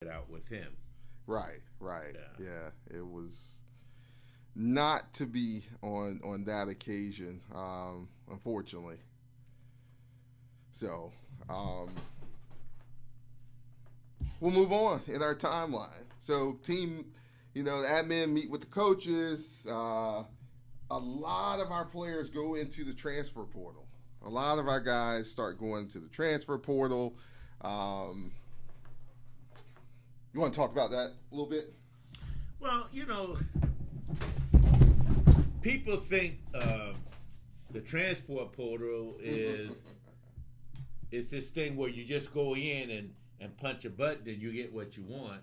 out with him. Right. Yeah, it was not to be on that occasion, unfortunately. So we'll move on in our timeline. So team, the admin meet with the coaches. A lot of our players go into the transfer portal. A lot of our guys start going to the transfer portal. You want to talk about that a little bit? Well, people think the transport portal is it's this thing where you just go in and punch a button and you get what you want.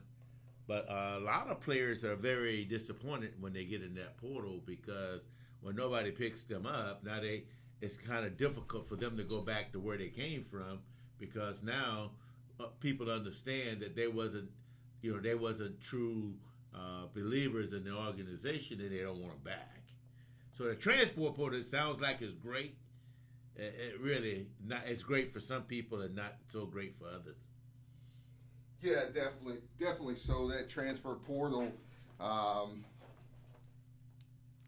But a lot of players are very disappointed when they get in that portal because when nobody picks them up, now it's kind of difficult for them to go back to where they came from because now people understand that they wasn't true believers in the organization and they don't want them back. So the transport portal, it sounds like it's great. It really not. It's great for some people and not so great for others. Yeah, definitely. So that transfer portal,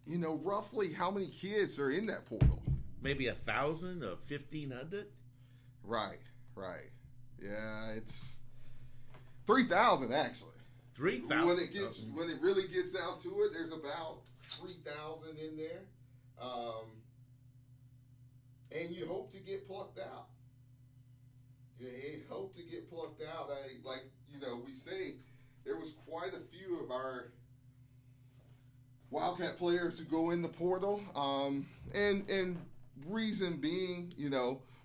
roughly how many kids are in that portal? Maybe 1,000 or 1,500. Right. Yeah, it's 3,000 actually. 3,000. When it really gets down to it, there's about 3,000 in there, and you hope to get plucked out. You hope to get plucked out. We say, there was quite a few of our Wildcat players who go in the portal, and reason being,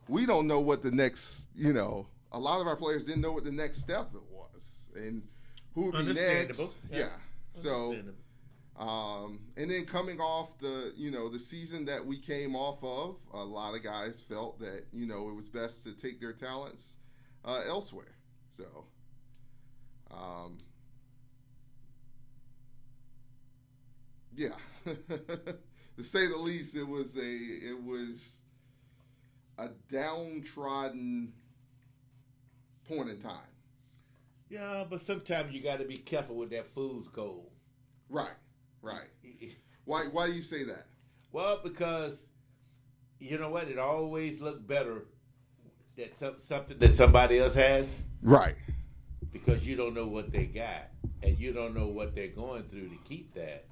we don't know what the next, a lot of our players didn't know what the next step was, and who would be next. Yeah. So, and then coming off the season that we came off of, a lot of guys felt that, it was best to take their talents elsewhere. So, yeah, to say the least, it was a downtrodden point in time. Yeah, but sometimes you got to be careful with that fool's gold. Right. Why do you say that? Well, because you know what? It always looked better that something that somebody else has. Right. Because you don't know what they got, and you don't know what they're going through to keep that.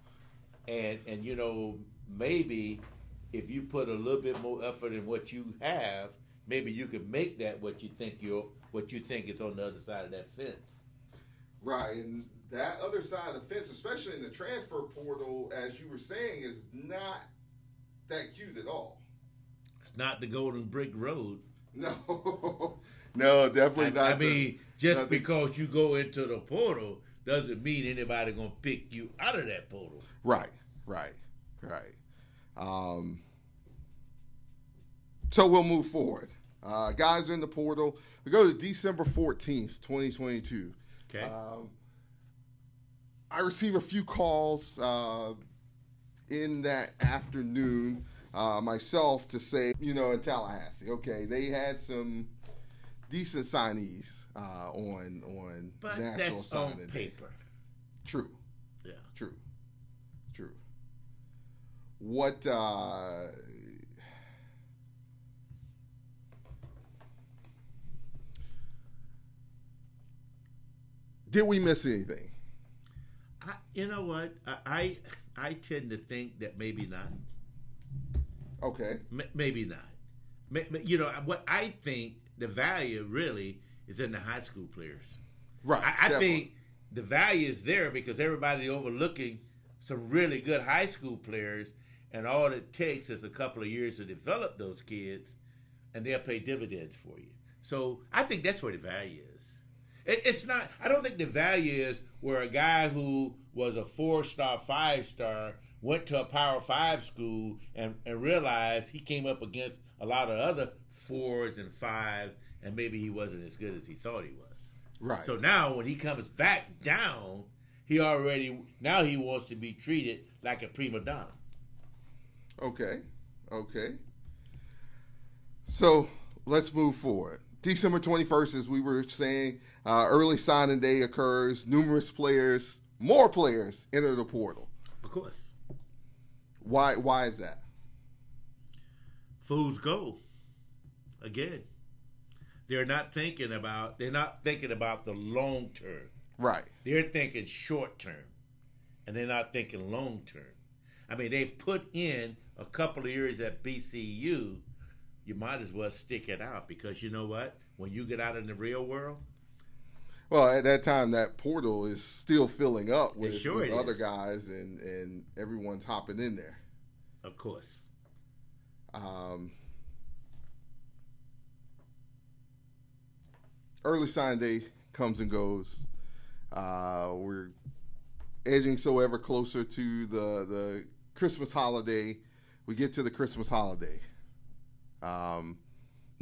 And maybe if you put a little bit more effort in what you have, maybe you could make that what you think is on the other side of that fence. Right, and that other side of the fence, especially in the transfer portal, as you were saying, is not that cute at all. It's not the Golden Brick Road. No, definitely not. I mean, because you go into the portal doesn't mean anybody gonna pick you out of that portal. Right. So we'll move forward. Guys in the portal. We go to December 14th, 2022. Okay. I receive a few calls in that afternoon myself to say, in Tallahassee, okay, they had some decent signees on but National that's Signing on Day. paper. True. Yeah. True. What did we miss anything? You know what? I tend to think that maybe not. Okay. Maybe not. What I think the value really is in the high school players. Right. I think the value is there because everybody overlooking some really good high school players, and all it takes is a couple of years to develop those kids, and they'll pay dividends for you. So I think that's where the value is. It's not. I don't think the value is where a guy who was a 4-star, 5-star went to a Power 5 school and realized he came up against a lot of other 4s and 5s, and maybe he wasn't as good as he thought he was. Right. So now when he comes back down, he wants to be treated like a prima donna. Okay. So let's move forward. December 21st, as we were saying, early signing day occurs. Numerous players, more players enter the portal. Of course. Why is that? Fools go. Again. They're not thinking about the long term. Right. They're thinking short term. And they're not thinking long term. I mean, they've put in a couple of years at BCU. You might as well stick it out, because you know what? When you get out in the real world. Well, at that time, that portal is still filling up with, sure with other guys, and everyone's hopping in there. Of course. Early sign day comes and goes. We're edging so ever closer to the Christmas holiday. We get to the Christmas holiday.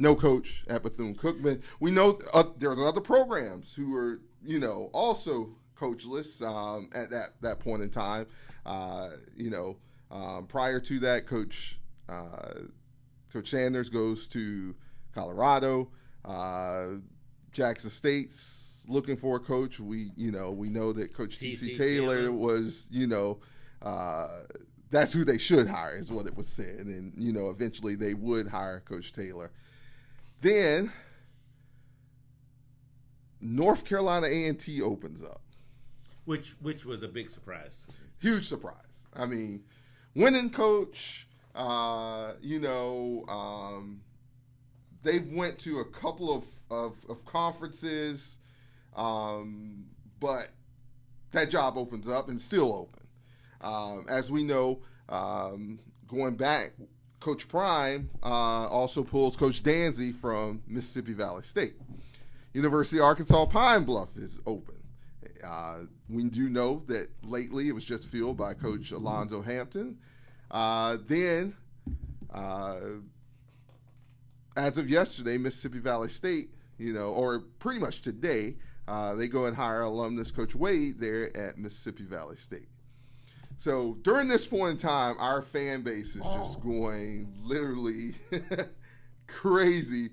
No coach at Bethune-Cookman. We know there's other programs who are, also coachless at that point in time. Prior to that, Coach Sanders goes to Colorado. Jackson State's looking for a coach. We know that Coach TC Taylor was, that's who they should hire, is what it was said. And, eventually they would hire Coach Taylor. Then North Carolina A&T opens up. Which was a big surprise. Huge surprise. I mean, winning coach, they've went to a couple of conferences, but that job opens up and still open. As we know, going back, Coach Prime also pulls Coach Danzy from Mississippi Valley State. University of Arkansas Pine Bluff is open. We do know that lately it was just filled by Coach Alonzo Hampton. Then, as of yesterday, Mississippi Valley State, or pretty much today, they go and hire alumnus Coach Wade there at Mississippi Valley State. So during this point in time, our fan base is just going literally crazy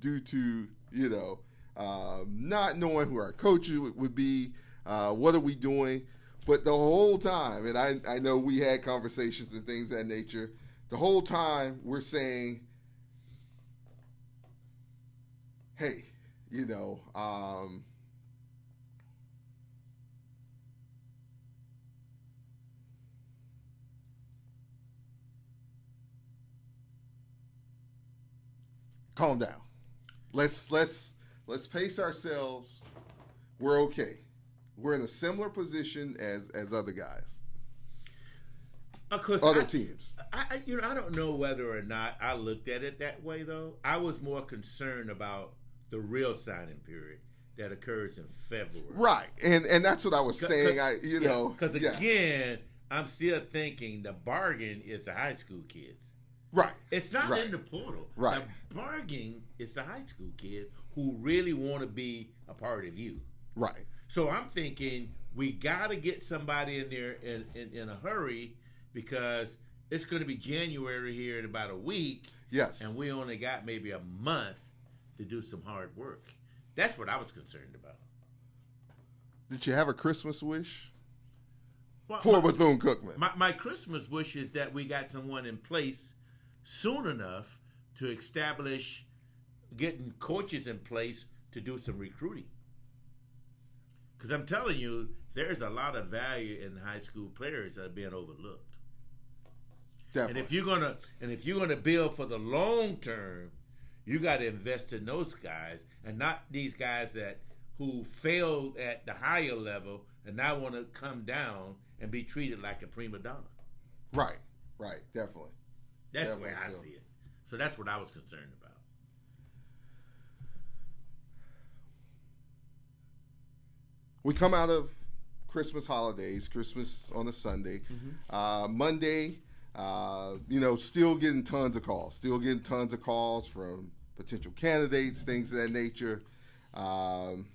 due to, not knowing who our coach would be, what are we doing. But the whole time, and I know we had conversations and things of that nature, the whole time we're saying, hey, calm down. Let's pace ourselves. We're okay. We're in a similar position as other guys. Of course, other teams. I don't know whether or not I looked at it that way, though. I was more concerned about the real signing period that occurs in February. Right, and that's what I was saying. Because again, I'm still thinking the bargain is the high school kids. Right. It's not in the portal. Right. The bargain is the high school kids who really want to be a part of you. Right. So I'm thinking we got to get somebody in there in a hurry, because it's going to be January here in about a week. Yes. And we only got maybe a month to do some hard work. That's what I was concerned about. Did you have a Christmas wish for Bethune-Cookman? My Christmas wish is that we got someone in place soon enough to establish getting coaches in place to do some recruiting. Because I'm telling you, there's a lot of value in high school players that are being overlooked. Definitely. And if you're gonna build for the long term, you got to invest in those guys, and not these guys who failed at the higher level and now want to come down and be treated like a prima donna. Right, definitely. That's the way I see it. So that's what I was concerned about. We come out of Christmas holidays, Christmas on a Sunday. Mm-hmm. Monday, still getting tons of calls from potential candidates, things of that nature. I'm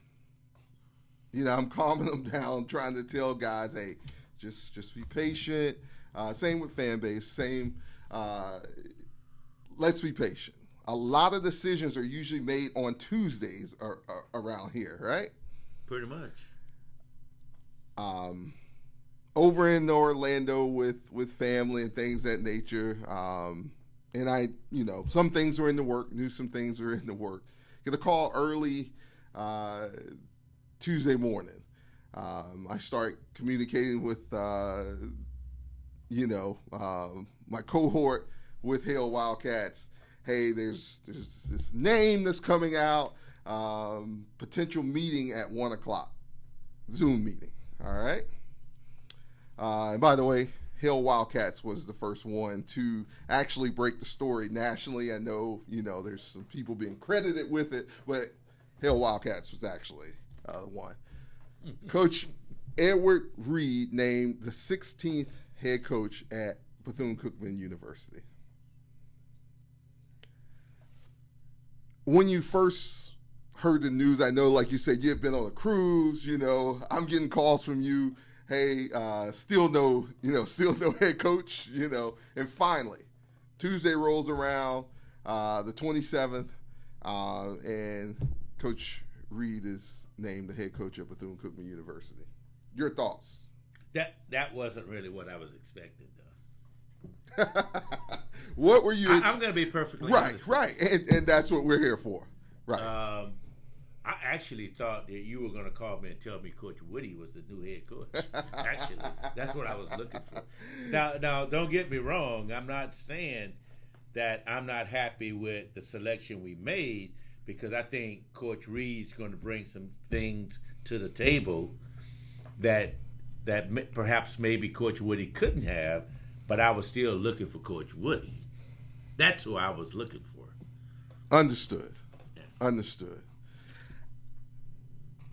calming them down, trying to tell guys, hey, just be patient. Same with fan base, let's be patient. a lot of decisions are usually made on Tuesdays around here, right? Pretty much. Over in Orlando with family and things of that nature. And I, some things were in the work, knew some things were in the work. Get a call early Tuesday morning. I start communicating with, my cohort with Hale Wildcats. Hey, there's this name that's coming out, potential meeting at 1 o'clock, Zoom meeting, all right? And by the way, Hale Wildcats was the first one to actually break the story nationally. I know, there's some people being credited with it, but Hale Wildcats was actually one. Coach Edward Reed named the 16th head coach at Bethune-Cookman University. When you first heard the news, I know, like you said, you've been on a cruise, I'm getting calls from you. Hey, still no head coach, and finally, Tuesday rolls around, the 27th, and Coach Reed is named the head coach at Bethune-Cookman University. Your thoughts? That wasn't really what I was expecting, though. What were you? I'm going to be perfectly honest. Right, and that's what we're here for, right? I actually thought that you were going to call me and tell me Coach Woody was the new head coach. Actually, that's what I was looking for. Now, don't get me wrong. I'm not saying that I'm not happy with the selection we made, because I think Coach Reed's going to bring some things to the table that perhaps maybe Coach Woody couldn't have, but I was still looking for Coach Woody. That's who I was looking for. Understood. Yeah. Understood.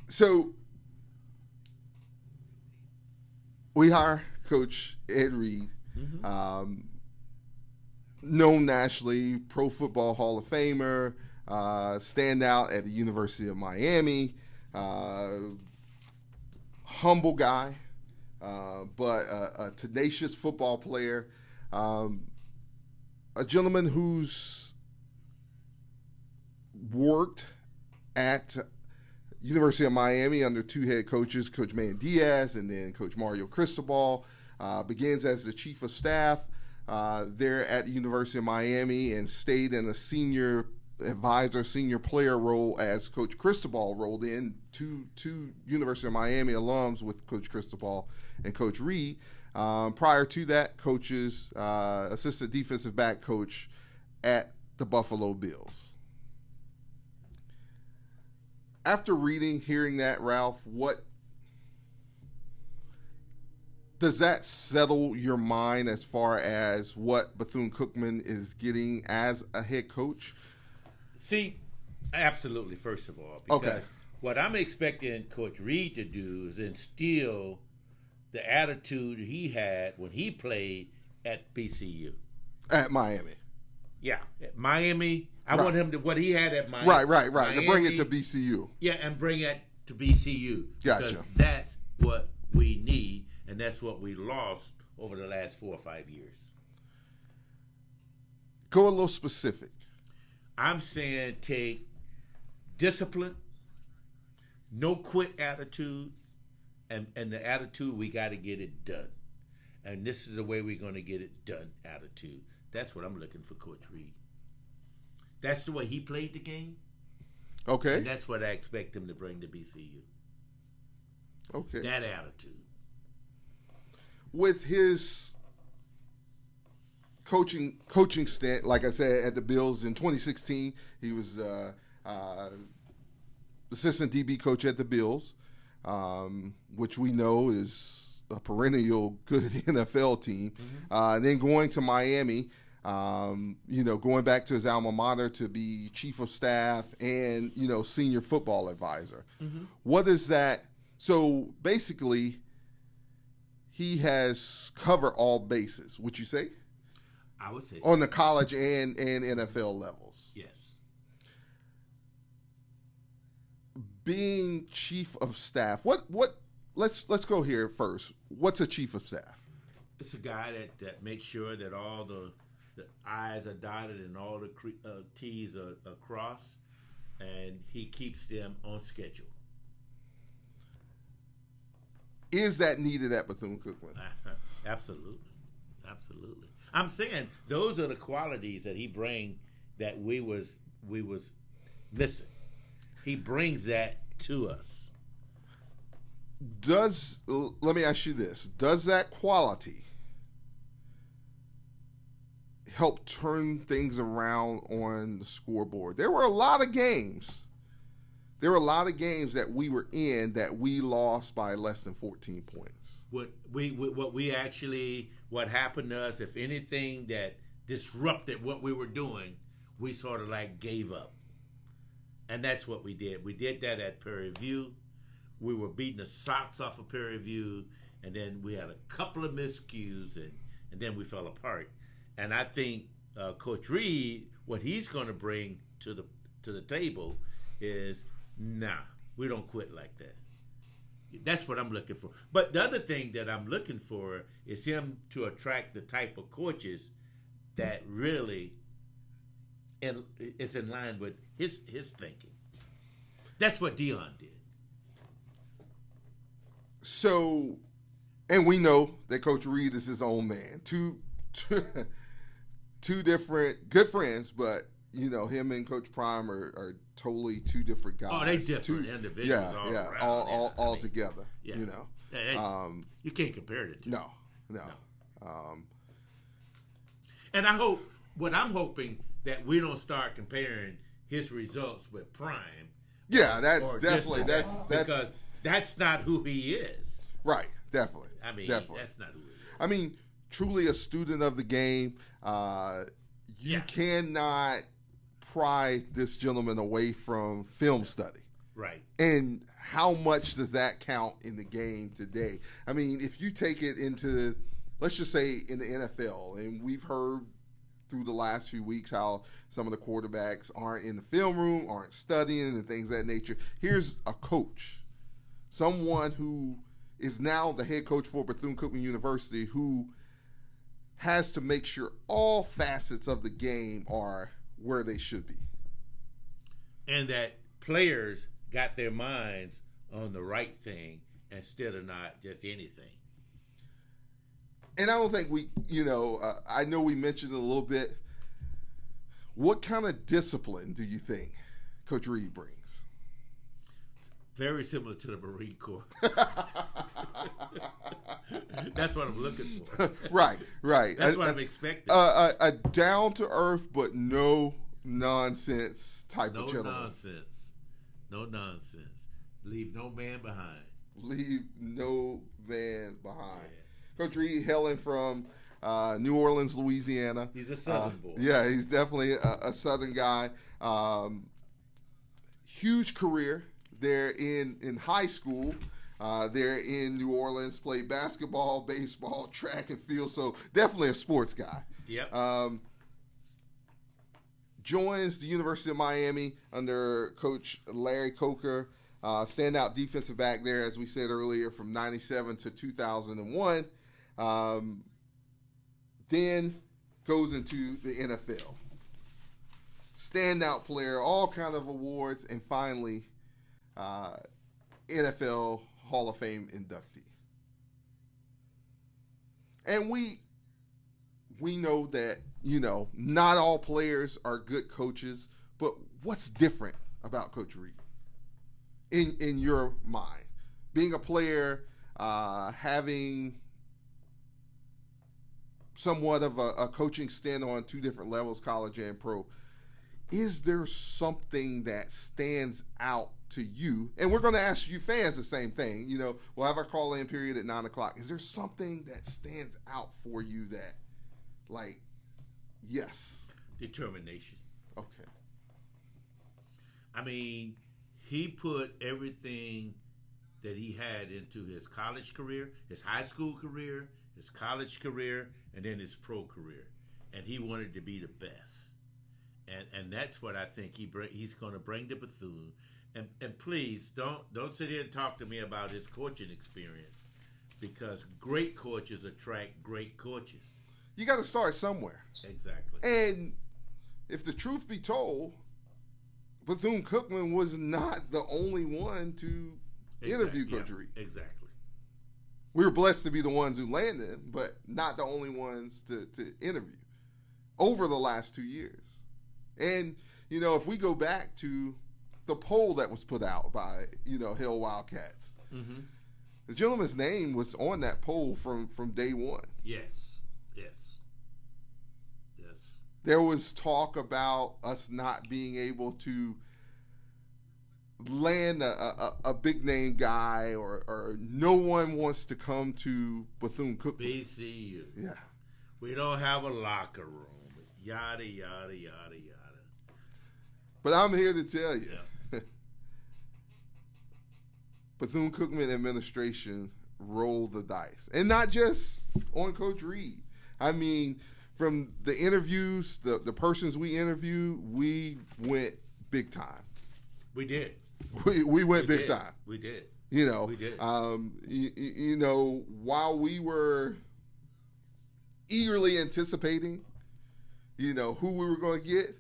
So we hire Coach Ed Reed, known nationally, Pro Football Hall of Famer, standout at the University of Miami, humble guy, but a tenacious football player, a gentleman who's worked at University of Miami under two head coaches, Coach Man Diaz and then Coach Mario Cristobal. Begins as the chief of staff there at the University of Miami and stayed in a senior advisor, senior player role as Coach Cristobal rolled in. Two University of Miami alums with Coach Cristobal and Coach Reed. Prior to that, coaches, assistant defensive back coach at the Buffalo Bills. After hearing that, Ralph, what does that settle your mind as far as what Bethune-Cookman is getting as a head coach? See, absolutely, first of all, because what I'm expecting Coach Reed to do is instill the attitude he had when he played at BCU. At Miami. Yeah, at Miami. I want him to, what he had at Miami. Right. Miami, to bring it to BCU. Yeah, and bring it to BCU. Gotcha. Because that's what we need, and that's what we lost over the last 4 or 5 years. Go a little specific. I'm saying take discipline, no quit attitude, and the attitude, we got to get it done. And this is the way we're going to get it done attitude. That's what I'm looking for Coach Reed. That's the way he played the game. Okay. And that's what I expect him to bring to BCU. Okay. That attitude. With his coaching stint, like I said, at the Bills in 2016, he was assistant DB coach at the Bills, which we know is a perennial good NFL team. And then going to Miami, going back to his alma mater to be chief of staff and, senior football advisor. What is that? So basically, he has covered all bases, would you say? I would say so. On the college and NFL levels. Yes. Being chief of staff, let's go here first. What's a chief of staff? It's a guy that makes sure that all the the I's are dotted and all the T's are crossed, and he keeps them on schedule. Is that needed at Bethune-Cookman? Absolutely. Absolutely. I'm saying those are the qualities that he brings that we was missing. He brings that to us. Let me ask you this. Does that quality help turn things around on the scoreboard? There were a lot of games. That we were in that we lost by less than 14 points. What happened to us, if anything that disrupted what we were doing, we sort of like gave up. And that's what we did. We did that at Prairie View. We were beating the socks off of Prairie View, and then we had a couple of miscues, and then we fell apart. And I think Coach Reed, what he's going to bring to the table is, nah, we don't quit like that. That's what I'm looking for. But the other thing that I'm looking for is him to attract the type of coaches that really is in line with his thinking. That's what Dion did. So, and we know that Coach Reed is his own man. Two different good friends, but him and Coach Prime are totally two different guys. Oh, they different individuals. Yeah, all together. Yeah. You can't compare the two. No. And what I'm hoping that we don't start comparing his results with Prime. Yeah, that's definitely that's because that's not who he is. Right, definitely. Definitely. That's not who he is. Truly a student of the game. You cannot pry this gentleman away from film study. Right. And how much does that count in the game today? If you take it into, let's just say in the NFL, and we've heard through the last few weeks how some of the quarterbacks aren't in the film room, aren't studying, and things of that nature. Here's a coach, someone who is now the head coach for Bethune-Cookman University, who has to make sure all facets of the game are where they should be. And that players got their minds on the right thing instead of not just anything. And I don't think I know we mentioned it a little bit. What kind of discipline do you think Coach Reed brings? Very similar to the Marine Corps. That's what I'm looking for. Right. That's what I'm expecting. A down-to-earth but no nonsense type of gentleman. No nonsense. Leave no man behind. Yeah. Coach Reed hailing from New Orleans, Louisiana. He's a Southern boy. Yeah, he's definitely a Southern guy. Huge career there in high school. There in New Orleans, played basketball, baseball, track and field. So definitely a sports guy. Yep. Joins the University of Miami under Coach Larry Coker. Standout defensive back there, as we said earlier, from 97 to 2001. Then goes into the NFL. Standout player, all kind of awards, and finally NFL Hall of Fame inductee. And we know that, not all players are good coaches, but what's different about Coach Reed in your mind? Being a player, having somewhat of a coaching stint on two different levels, college and pro, is there something that stands out to you? And we're going to ask you fans the same thing. We'll have our call-in period at 9 o'clock. Is there something that stands out for you that, yes? Determination. Okay. He put everything that he had into his college career, his high school career, his college career, and then his pro career. And he wanted to be the best. And that's what I think he's going to bring to Bethune. And please don't sit here and talk to me about his coaching experience, because great coaches attract great coaches. you got to start somewhere. Exactly. And if the truth be told, Bethune-Cookman was not the only one to interview Coach Reed. Exactly. We were blessed to be the ones who landed him, but not the only ones to interview over the last 2 years. And, if we go back to the poll that was put out by, Hill Wildcats, Mm-hmm. the gentleman's name was on that poll from day one. Yes. There was talk about us not being able to land a big name guy, or no one wants to come to Bethune-Cookman. BCU. Yeah. We don't have a locker room. Yada, yada, yada, yada. But I'm here to tell you, Yeah. Bethune-Cookman administration rolled the dice. And not just on Coach Reed. I mean, from the interviews, the persons we interviewed, we went big time. We did. We went big time. We did. We did. While we were eagerly anticipating, who we were going to get,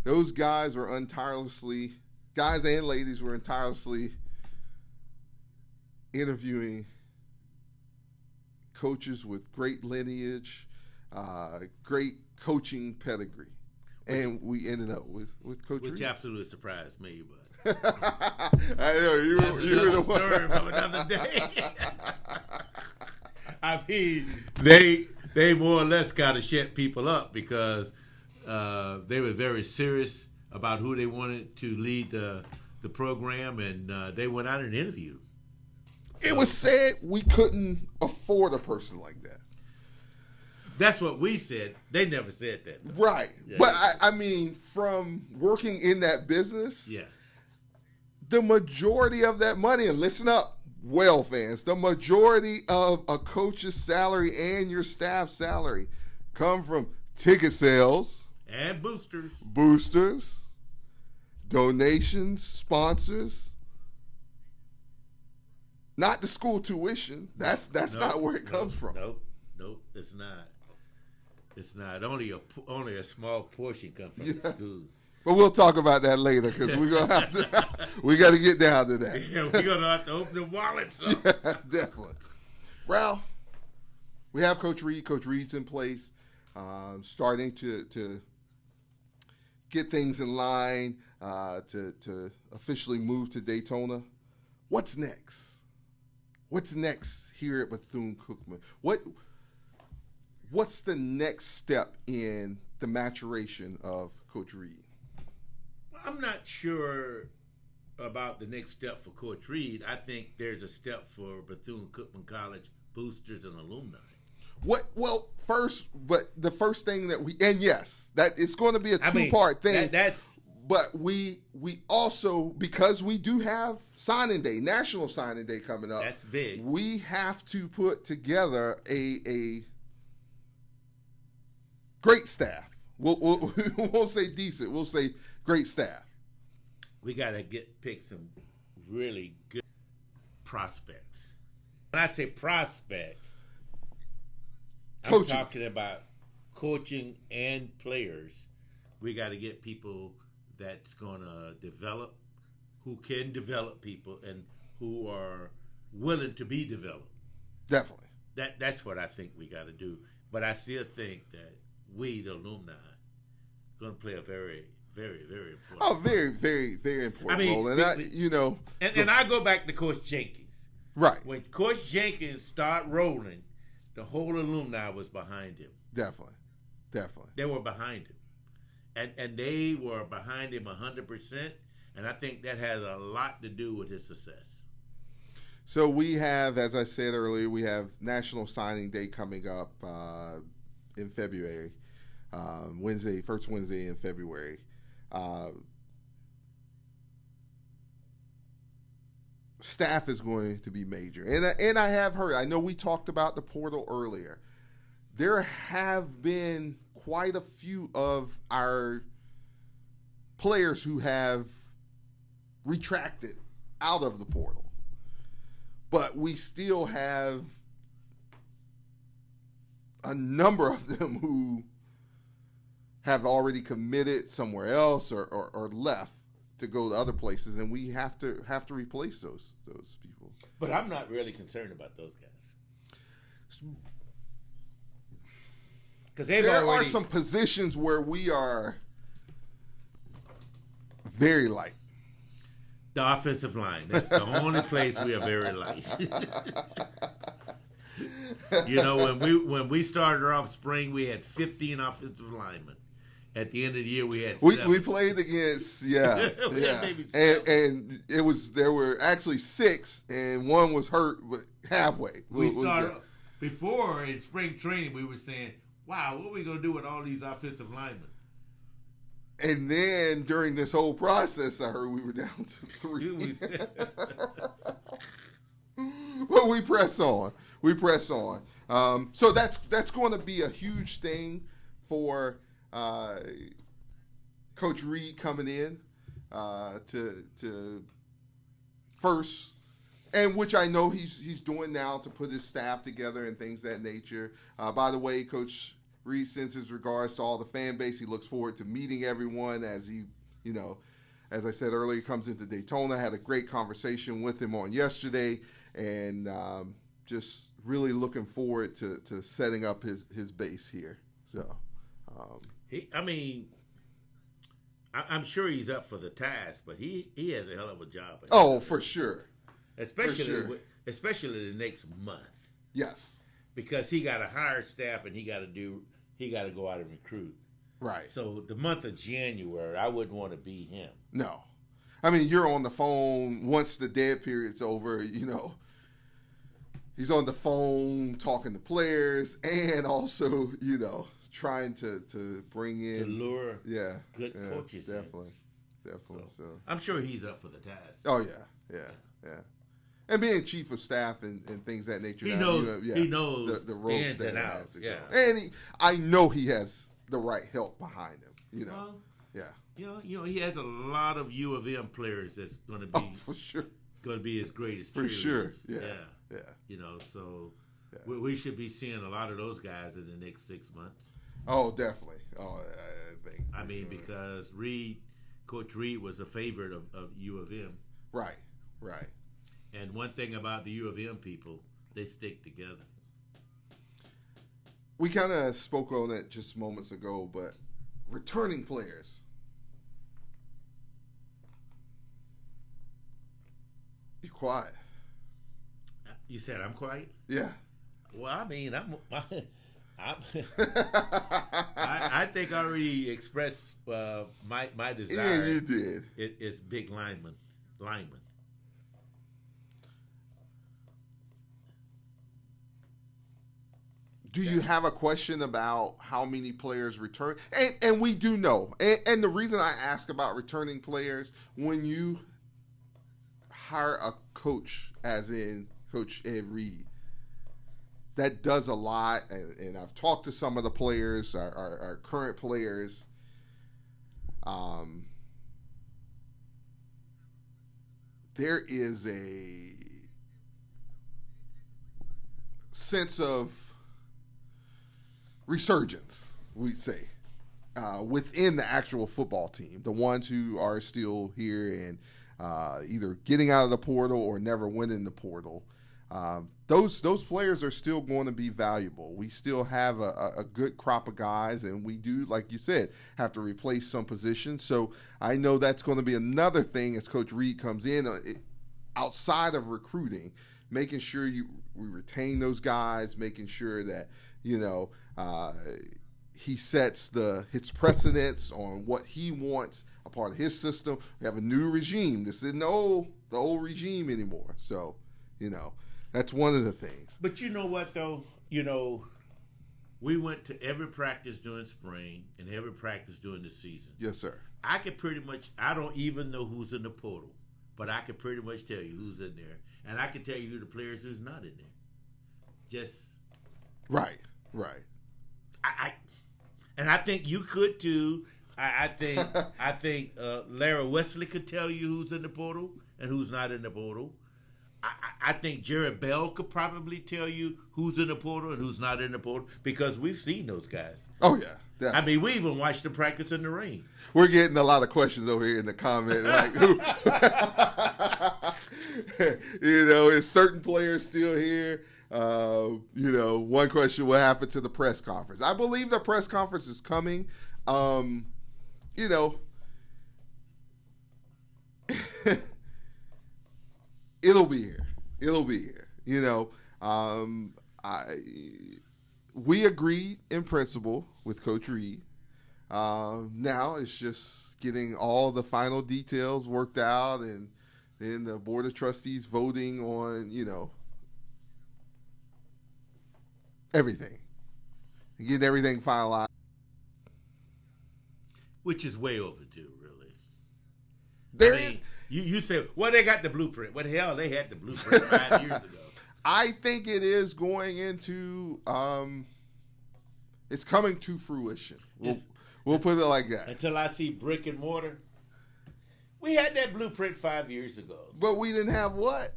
those guys and ladies were tirelessly interviewing coaches with great lineage, great coaching pedigree. And we ended up with Coach Reed. Which absolutely surprised me, but I know you were the one. Story from another day. I mean, they more or less got to shut people up because they were very serious about who they wanted to lead the program, and they went out and interviewed. It was said we couldn't afford a person like that. That's what we said. They never said that. Right. Yeah, but I mean, from working in that business, yes, the majority of that money, and listen up, fans, the majority of a coach's salary and your staff salary come from ticket sales and boosters, donations, sponsors. Not the school tuition. That's not where it comes from. Nope, it's not. It's not. Only a small portion comes from the school. But we'll talk about that later because we're gonna have to. We got to get down to that. Yeah, we're gonna have to open the wallets up. Definitely. Ralph, we have Coach Reed. Coach Reed's in place, starting to get things in line to officially move to Daytona. What's next? What's next here at Bethune-Cookman? What's the next step in the maturation of Coach Reed? I'm not sure about the next step for Coach Reed. I think there's a step for Bethune-Cookman College boosters and alumni. Well, the first thing that that it's going to be a two-part thing. But we also, because we do have signing day, National Signing Day coming up. That's big. We have to put together a great staff. We won't say decent. We'll say great staff. We got to pick some really good prospects. When I say prospects, I'm talking about coaching and players. We got to get people that's going to develop, who can develop people, and who are willing to be developed. Definitely. That's what I think we got to do. But I still think that we, the alumni, are going to play a very, very, very important role. Very, very, very important role. And I go back to Coach Jenkins. Right. When Coach Jenkins started rolling, the whole alumni was behind him. Definitely. They were behind him. And they were behind him 100%, and I think that has a lot to do with his success. So we have, as I said earlier, we have National Signing Day coming up in February, first Wednesday in February. Staff is going to be major, and I have heard. I know we talked about the portal earlier. There have been quite a few of our players who have retracted out of the portal. But we still have a number of them who have already committed somewhere else or left to go to other places, and we have to replace those people. But I'm not really concerned about those guys. Because there are some positions where we are very light. The offensive line. That's the only place we are very light. You know, when we started off spring, we had 15 offensive linemen. At the end of the year, we had 7. We played against and there were actually 6, and one was hurt halfway. We started before in spring training. We were saying, "Wow, what are we going to do with all these offensive linemen?" And then during this whole process, I heard we were down to 3. But we press on. So that's going to be a huge thing for Coach Reed coming in to first, and which I know he's doing now to put his staff together and things of that nature. By the way, Coach Reed sends his regards to all the fan base. He looks forward to meeting everyone as he, as I said earlier, comes into Daytona. Had a great conversation with him on yesterday, and just really looking forward to setting up his base here. So, I'm sure he's up for the task, but he has a hell of a job. Oh, for sure. Especially the next month. Yes. Because he got to hire staff and he got to go out and recruit. Right. So the month of January, I wouldn't want to be him. No. I mean, you're on the phone once the dead period's over, he's on the phone talking to players and also, trying to bring in. To lure good coaches. Definitely. So I'm sure he's up for the task. Oh, yeah. And being chief of staff and things of that nature. He knows the ropes that and he outs. has to go. And I know he has the right help behind him, Well, yeah. He has a lot of U of M players that's going to be for sure. Going to be his greatest. For sure. Yeah. So we should be seeing a lot of those guys in the next 6 months. Oh, definitely. Oh, I think. Because Coach Reed was a favorite of U of M. Right. And one thing about the U of M people, they stick together. We kind of spoke on it just moments ago, but returning players. You're quiet. You said I'm quiet? Yeah. Well, I think I already expressed my desire. Yeah, you did. It's big linemen. Do you have a question about how many players return? And we do know. And the reason I ask about returning players, when you hire a coach, as in Coach Ed Reed, that does a lot. And I've talked to some of the players, our current players. There is a sense of resurgence, we'd say, within the actual football team, the ones who are still here and either getting out of the portal or never went in the portal. Those players are still going to be valuable. We still have a good crop of guys, and we do, like you said, have to replace some positions. So I know that's going to be another thing as Coach Reed comes in, outside of recruiting, making sure we retain those guys, making sure that he sets his precedence on what he wants a part of his system. We have a new regime. This isn't the old regime anymore. So, that's one of the things. But you know what, though? We went to every practice during spring and every practice during the season. Yes, sir. I don't even know who's in the portal, but I can pretty much tell you who's in there. And I can tell you who the players who's not in there. Just. Right. And I think you could too. I think Larry Wesley could tell you who's in the portal and who's not in the portal. I think Jared Bell could probably tell you who's in the portal and who's not in the portal because we've seen those guys. Oh, yeah. Definitely. I mean, we even watched them practice in the rain. We're getting a lot of questions over here in the comments. Like, who, is certain players still here? One question, what happened to the press conference? I believe the press conference is coming. It'll be here. It'll be here. We agreed in principle with Coach Reed. Now it's just getting all the final details worked out, and then the Board of Trustees voting on, everything. Getting everything finalized. Which is way overdue, really. There you say, well, they got the blueprint. What the hell? They had the blueprint 5 years ago. I think it is going into it's coming to fruition. We'll put it like that. Until I see brick and mortar. We had that blueprint 5 years ago. But we didn't have what?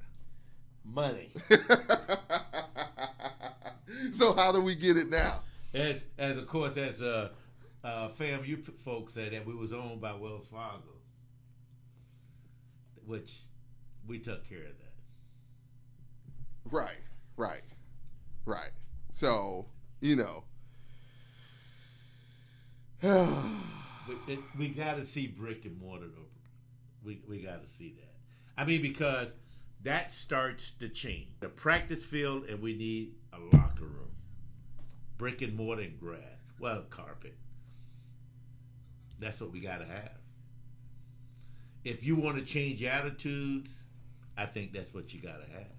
Money. So how do we get it now? As FAMU folks said, that we was owned by Wells Fargo, which we took care of that. Right. So, we got to see brick and mortar, though. We got to see that. I mean, because that starts the change. The practice field, and we need a locker room. Brick and mortar and grass. Well, carpet. That's what we got to have. If you want to change attitudes, I think that's what you got to have.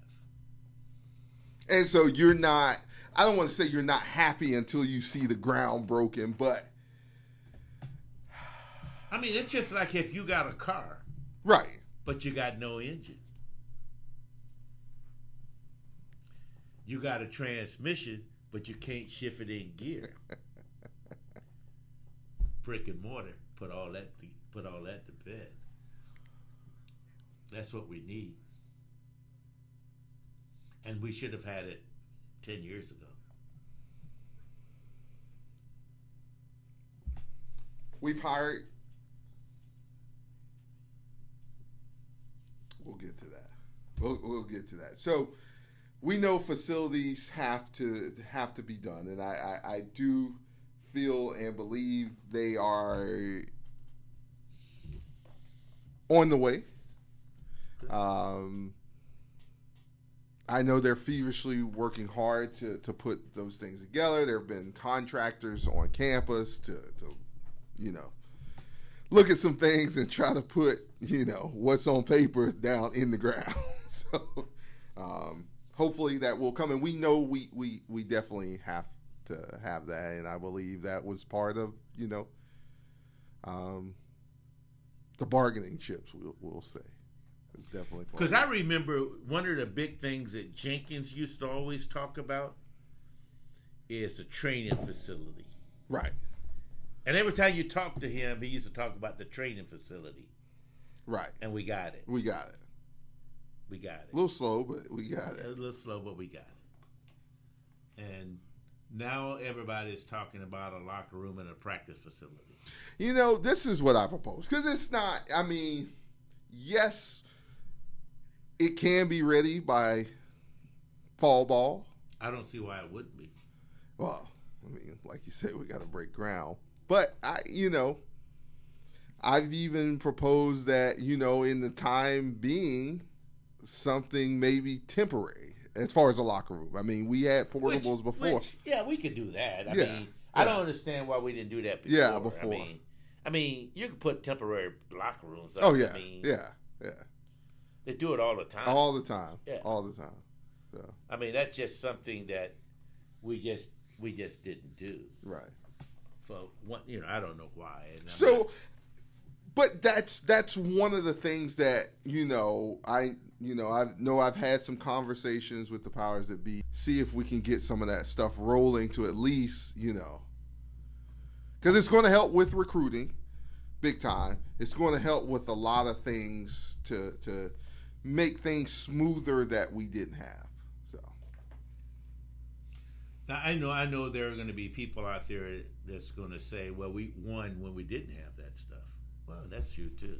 And so you're not, I don't want to say you're not happy until you see the ground broken, but. I mean, it's just like if you got a car. Right. But you got no engine. You got a transmission, but you can't shift it in gear. Brick and mortar, put all that to bed. That's what we need. And we should have had it 10 years ago. We've hired. We'll get to that. We'll get to that. So we know facilities have to be done, and I do feel and believe they are on the way. I know they're feverishly working hard to put those things together. There have been contractors on campus to look at some things and try to put, what's on paper down in the ground. So hopefully that will come. And we know we definitely have to have that. And I believe that was part of, the bargaining chips, we'll say. It's definitely part. Because I remember one of the big things that Jenkins used to always talk about is a training facility. Right. And every time you talk to him, he used to talk about the training facility. Right. And we got it. We got it. A little slow, but we got it. A little slow, but we got it. And now everybody's talking about a locker room and a practice facility. This is what I propose. Because it's not, yes, it can be ready by fall ball. I don't see why it wouldn't be. Well, like you said, we got to break ground. But, I've even proposed that, in the time being, something maybe temporary as far as a locker room. We had portables before. Yeah, we could do that. I I don't understand why we didn't do that before. Yeah, before. You can put temporary locker rooms up. Oh, yeah. Yeah. They do it all the time. All the time. Yeah. All the time. So. That's just something that we just didn't do. Right. For one, I don't know why. But that's one of the things that I know I've had some conversations with the powers that be, see if we can get some of that stuff rolling to at least because it's going to help with recruiting, big time. It's going to help with a lot of things to make things smoother that we didn't have. So now I know there are going to be people out there that's going to say, well, we won when we didn't have that stuff. Well, that's true too.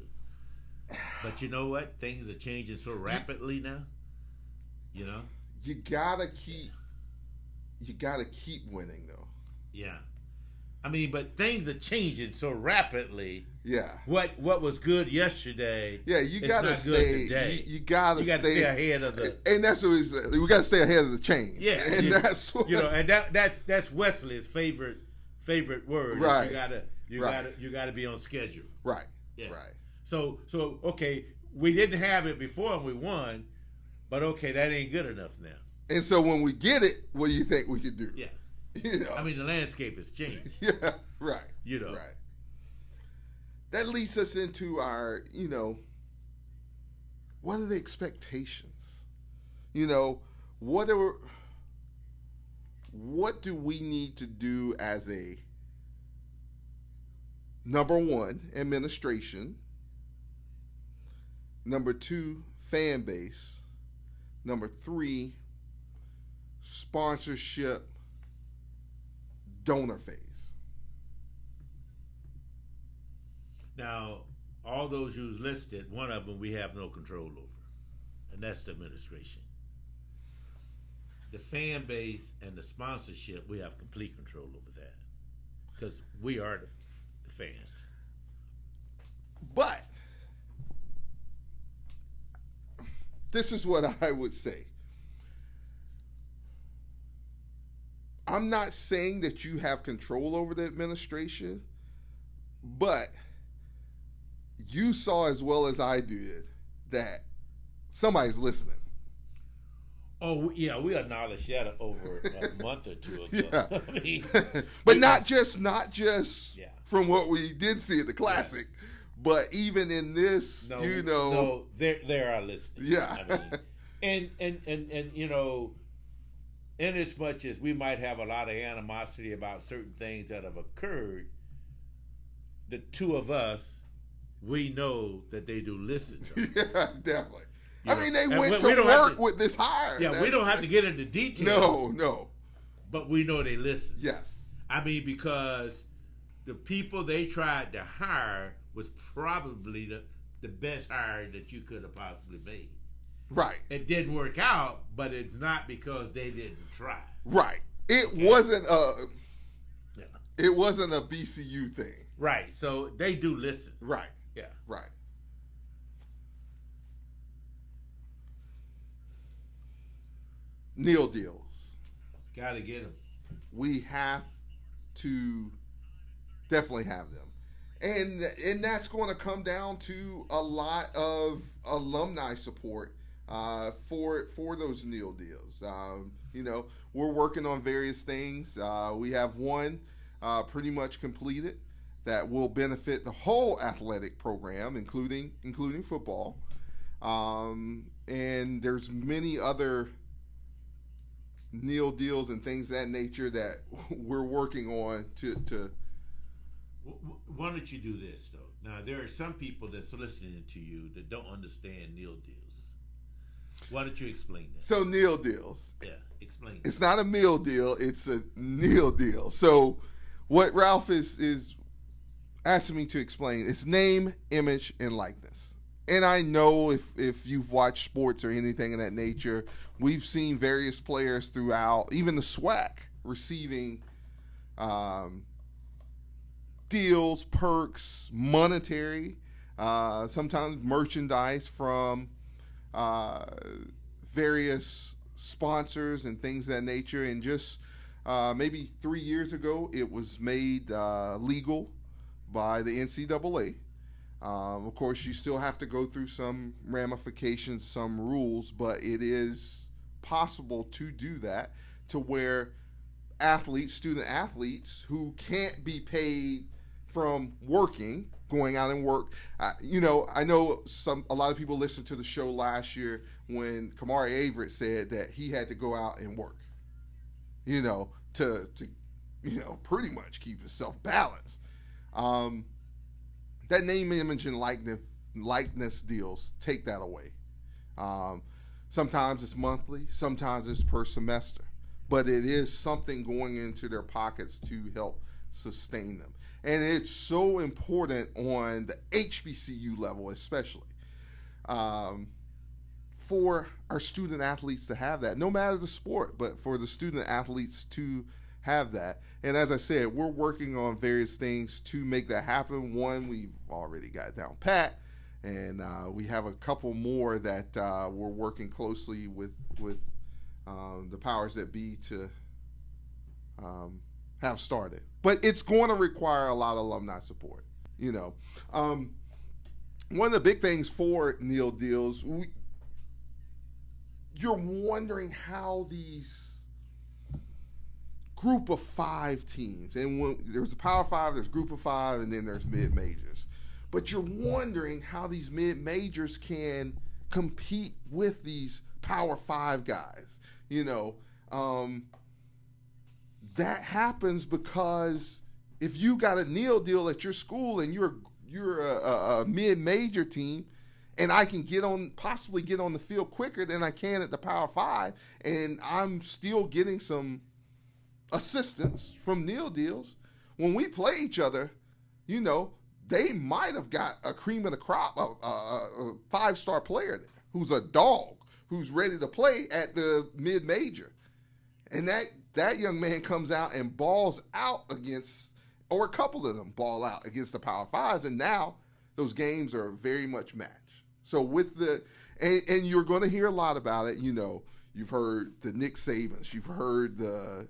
But you know what? Things are changing so rapidly now. You know, you gotta keep winning though. Yeah, I mean, but things are changing so rapidly. Yeah. What was good yesterday? Yeah, you gotta stay. You gotta stay ahead of the. And that's what we gotta stay ahead of the change. Yeah, and that's what, and that's Wesley's favorite word. Right. You gotta be on schedule. Right. Yeah. Right. So okay, we didn't have it before and we won, but okay, that ain't good enough now. And so when we get it, what do you think we could do? Yeah. You know. I mean, the landscape has changed. Yeah. Right. You know. Right. That leads us into our, what are the expectations? What do we need to do as a number one, administration, number two, fan base, number three, sponsorship, donor phase? Now, all those you listed, one of them we have no control over, and that's the administration. The fan base and the sponsorship, we have complete control over that because we are the fans. But this is what I would say. I'm not saying that you have control over the administration, but you saw as well as I did that somebody's listening. Oh yeah, we acknowledged that over a month or two ago. Yeah. I mean, but not just yeah. from what we did see at the Classic, but even in this, no, they are listening. Yeah, I mean, and in as much as we might have a lot of animosity about certain things that have occurred, the two of us, we know that they do listen. Yeah, definitely. You know, I mean, they went to work with this hire. Yeah, we don't have to get into details. No. But we know they listen. Yes. I mean, because the people they tried to hire was probably the best hire that you could have possibly made. Right. It didn't work out, but it's not because they didn't try. Right. It wasn't a BCU thing. Right. So they do listen. Right. Yeah. Right. Neal deals. Got to get them. We have to definitely have them. And that's going to come down to a lot of alumni support for those Neal deals. We're working on various things. We have one pretty much completed that will benefit the whole athletic program, including football. And there's many other Neal deals and things of that nature that we're working on to. Why don't you do this though? Now there are some people that's listening to you that don't understand Neal deals. Why don't you explain that? So Neal deals. Yeah, explain. It's not a meal deal. It's a Neal deal. So what Ralph is asking me to explain is name, image, and likeness. And I know if you've watched sports or anything of that nature, we've seen various players throughout, even the SWAC, receiving deals, perks, monetary, sometimes merchandise from various sponsors and things of that nature. And just maybe 3 years ago, it was made legal by the NCAA. Of course, you still have to go through some ramifications, some rules, but it is possible to do that to where student athletes who can't be paid from working, going out and work. I know a lot of people listened to the show last year when Kamari Averett said that he had to go out and work, to pretty much keep himself balanced. That name, image, and likeness deals take that away. Sometimes it's monthly, sometimes it's per semester, but it is something going into their pockets to help sustain them. And it's so important on the HBCU level, especially, for our student athletes to have that, no matter the sport, but for the student athletes to have that. And as I said, we're working on various things to make that happen. One, we've already got down pat, and we have a couple more that we're working closely with the powers that be to have started. But it's going to require a lot of alumni support. You know, one of the big things for Neil Deals, you're wondering how these group of 5 teams, and when there's a Power 5, there's group of 5, and then there's mid-majors. But you're wondering how these mid-majors can compete with these Power 5 guys. You know, that happens because if you got a Neil deal at your school and you're a mid-major team, and I can possibly get on the field quicker than I can at the Power 5, and I'm still getting some assistance from Neil deals. When we play each other, you know, they might have got a cream of the crop, a 5-star player there who's a dog, who's ready to play at the mid-major. And that young man comes out and balls out against, or a couple of them ball out against the Power 5s, and now those games are very much matched. So with and you're going to hear a lot about it, you know. You've heard the Nick Sabans. You've heard the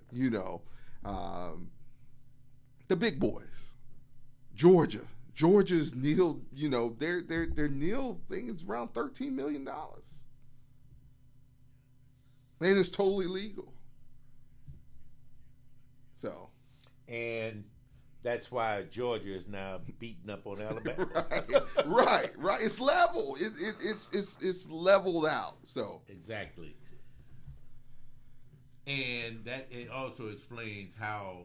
big boys. Georgia's Neil, you know, their Neil thing is around $13 million. And it's totally legal. So. And that's why Georgia is now beating up on Alabama. Right. It's level. It's leveled out. So. Exactly. And that it also explains how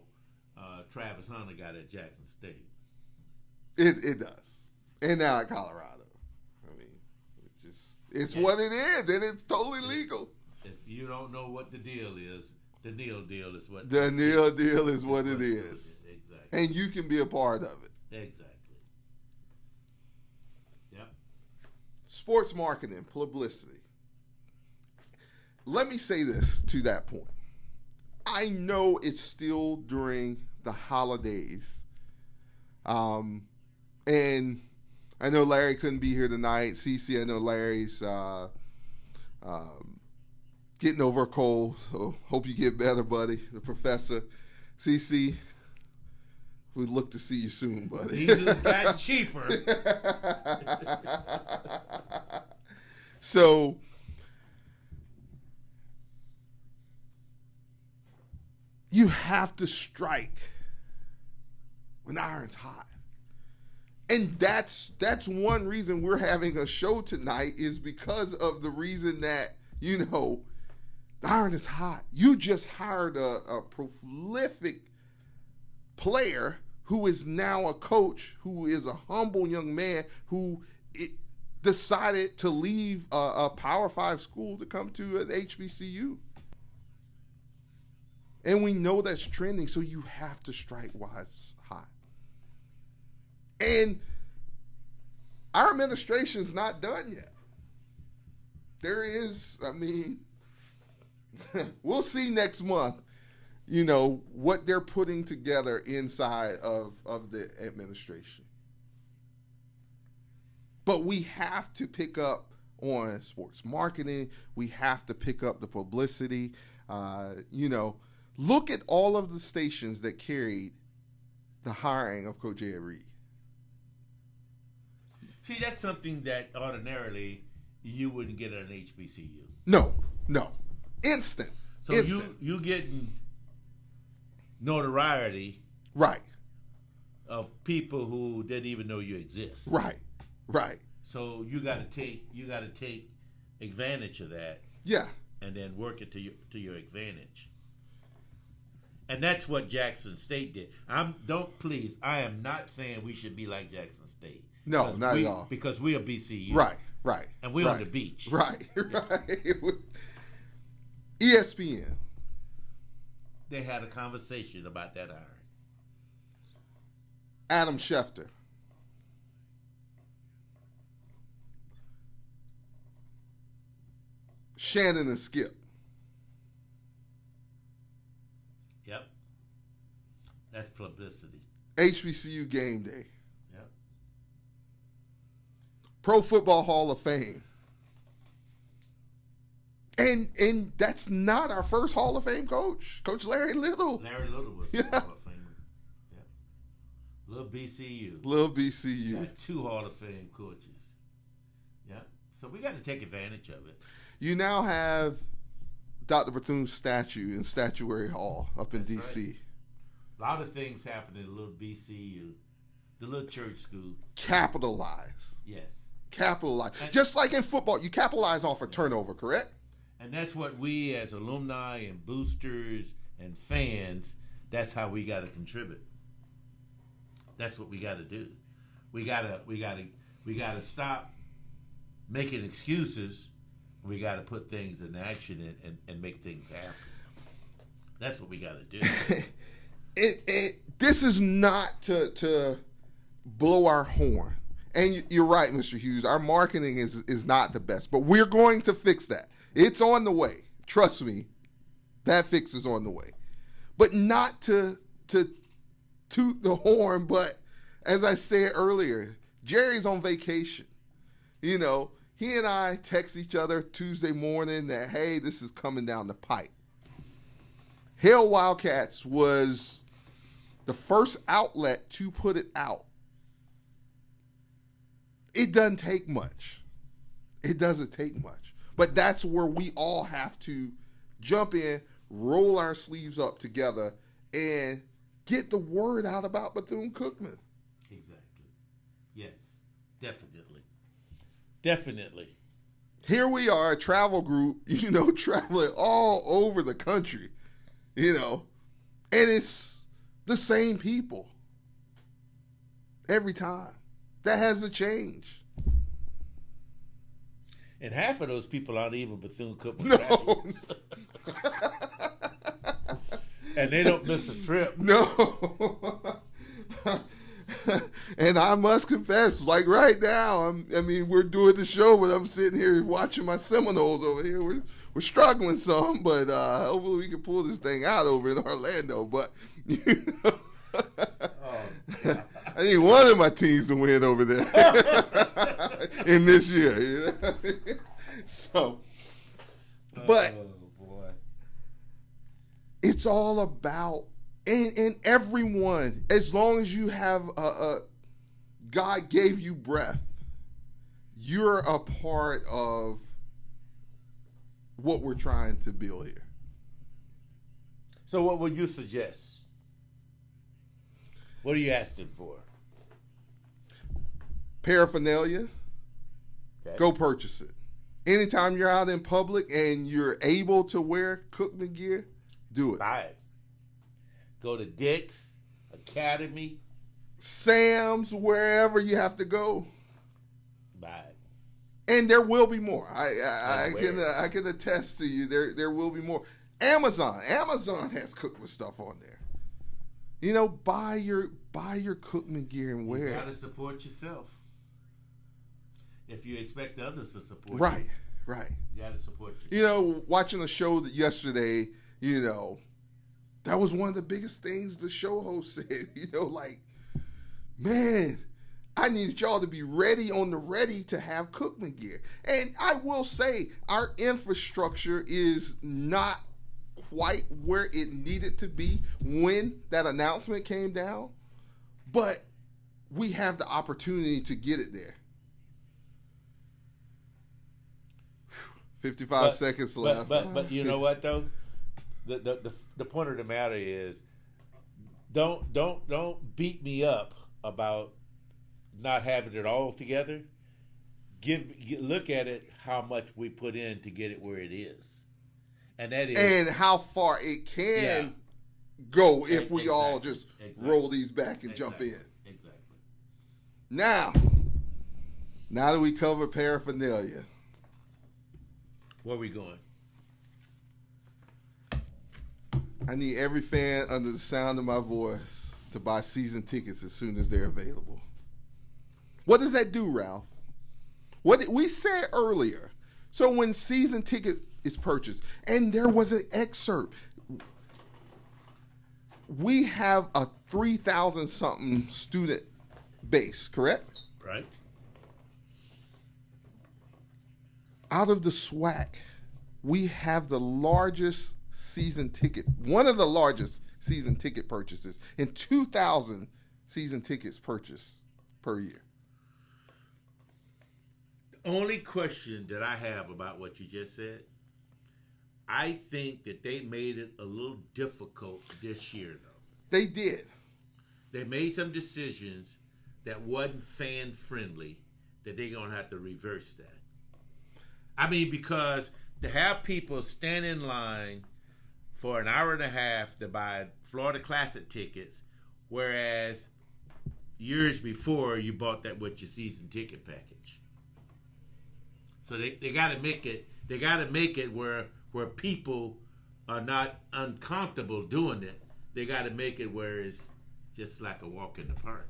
Travis Hunter got at Jackson State. It does. And now at Colorado. I mean, it's what it is, and it's totally legal. If you don't know what the deal is, the Neil deal is what the Neil deal is what it is. Exactly. And you can be a part of it. Exactly. Yep. Sports marketing, publicity. Let me say this to that point. I know it's still during the holidays. And I know Larry couldn't be here tonight. CC, I know Larry's getting over a cold. So hope you get better, buddy. The professor. CC, we look to see you soon, buddy. These have gotten cheaper. So, you have to strike when the iron's hot. And that's one reason we're having a show tonight, is because of the reason that, you know, the iron is hot. You just hired a prolific player who is now a coach, who is a humble young man who decided to leave a Power 5 school to come to an HBCU. And we know that's trending, so you have to strike while it's hot. And our administration's not done yet. There is, I mean, we'll see next month, you know, what they're putting together inside of the administration. But we have to pick up on sports marketing. We have to pick up the publicity. You know, look at all of the stations that carried the hiring of Coach JarHead Reed. See, that's something that ordinarily you wouldn't get at an HBCU. No. Instant. So you getting notoriety, right, of people who didn't even know you exist. Right. So you got to take advantage of that. Yeah. And then work it to your advantage. And that's what Jackson State did. I am not saying we should be like Jackson State. No, not at all. Because we are BCU. Right. Right. And we're on the beach. Right. ESPN. They had a conversation about that iron. Adam Schefter. Shannon and Skip. Yep. That's publicity. HBCU game day. Yep. Pro Football Hall of Fame. And that's not our first Hall of Fame coach. Coach Larry Little. Larry Little was the Hall of Famer. Yeah. Little BCU. Little BCU. Got 2 Hall of Fame coaches. Yeah. So we got to take advantage of it. You now have Dr. Bethune's statue in Statuary Hall up in That's D.C. Right. A lot of things happen in the little BCU, the little church school. Capitalize. Yes. Capitalize. Just like in football, you capitalize off a turnover, correct? And that's what we as alumni and boosters and fans, that's how we got to contribute. That's what we got to do. We got to stop making excuses. We got to put things in action and make things happen. That's what we got to do. This is not to blow our horn. And you're right, Mr. Hughes. Our marketing is not the best, but we're going to fix that. It's on the way. Trust me, that fix is on the way. But not to toot the horn, but as I said earlier, Jerry's on vacation. You know, he and I text each other Tuesday morning that, hey, this is coming down the pipe. Hale Wildcats was the first outlet to put it out. It doesn't take much. It doesn't take much. But that's where we all have to jump in, roll our sleeves up together, and get the word out about Bethune-Cookman. Exactly. Yes, definitely. Definitely. Here we are, a travel group, traveling all over the country, and it's the same people every time. That hasn't changed. And half of those people aren't even Bethune-Cookman. No. And they don't miss a trip. No. And I must confess, like right now, we're doing the show, but I'm sitting here watching my Seminoles over here. We're struggling some, but hopefully we can pull this thing out over in Orlando. But I need one of my teams to win over there in this year. So, but boy. It's all about and everyone. As long as you have God gave you breath, you're a part of what we're trying to build here. So, what would you suggest? What are you asking for? Paraphernalia. Okay. Go purchase it. Anytime you're out in public and you're able to wear Cookman gear, do it. Buy it. Go to Dick's, Academy, Sam's, wherever you have to go. Buy it. And there will be more. I can attest to you. There will be more. Amazon has Cookman stuff on there. Buy your Cookman gear and wear it. You gotta support yourself. If you expect others to support right. you gotta support yourself. Watching the show yesterday, that was one of the biggest things the show host said. Man, I need y'all to be ready to have Cookman gear. And I will say, our infrastructure is not quite where it needed to be when that announcement came down, but we have the opportunity to get it there. 55 seconds left. But you know what though? The point of the matter is, don't beat me up about not having it all together. Look at it, how much we put in to get it where it is, and that is, and how far it can go if we all just roll these back and jump in. Exactly. Now, Now that we covered paraphernalia, where are we going? I need every fan under the sound of my voice to buy season tickets as soon as they're available. What does that do, Ralph? What we said earlier. So when season ticket is purchased, and there was an excerpt, we have a 3,000 something student base, correct? Right. Out of the SWAC, we have the largest season ticket, one of the largest season ticket purchases, and 2,000 season tickets purchased per year. The only question that I have about what you just said, I think that they made it a little difficult this year, though. They did. They made some decisions that wasn't fan friendly, that they're going to have to reverse that. I mean, because to have people stand in line for an hour and a half to buy Florida Classic tickets, whereas years before you bought that with your season ticket package. So they got to make it. They got to make it where people are not uncomfortable doing it. They got to make it where it's just like a walk in the park.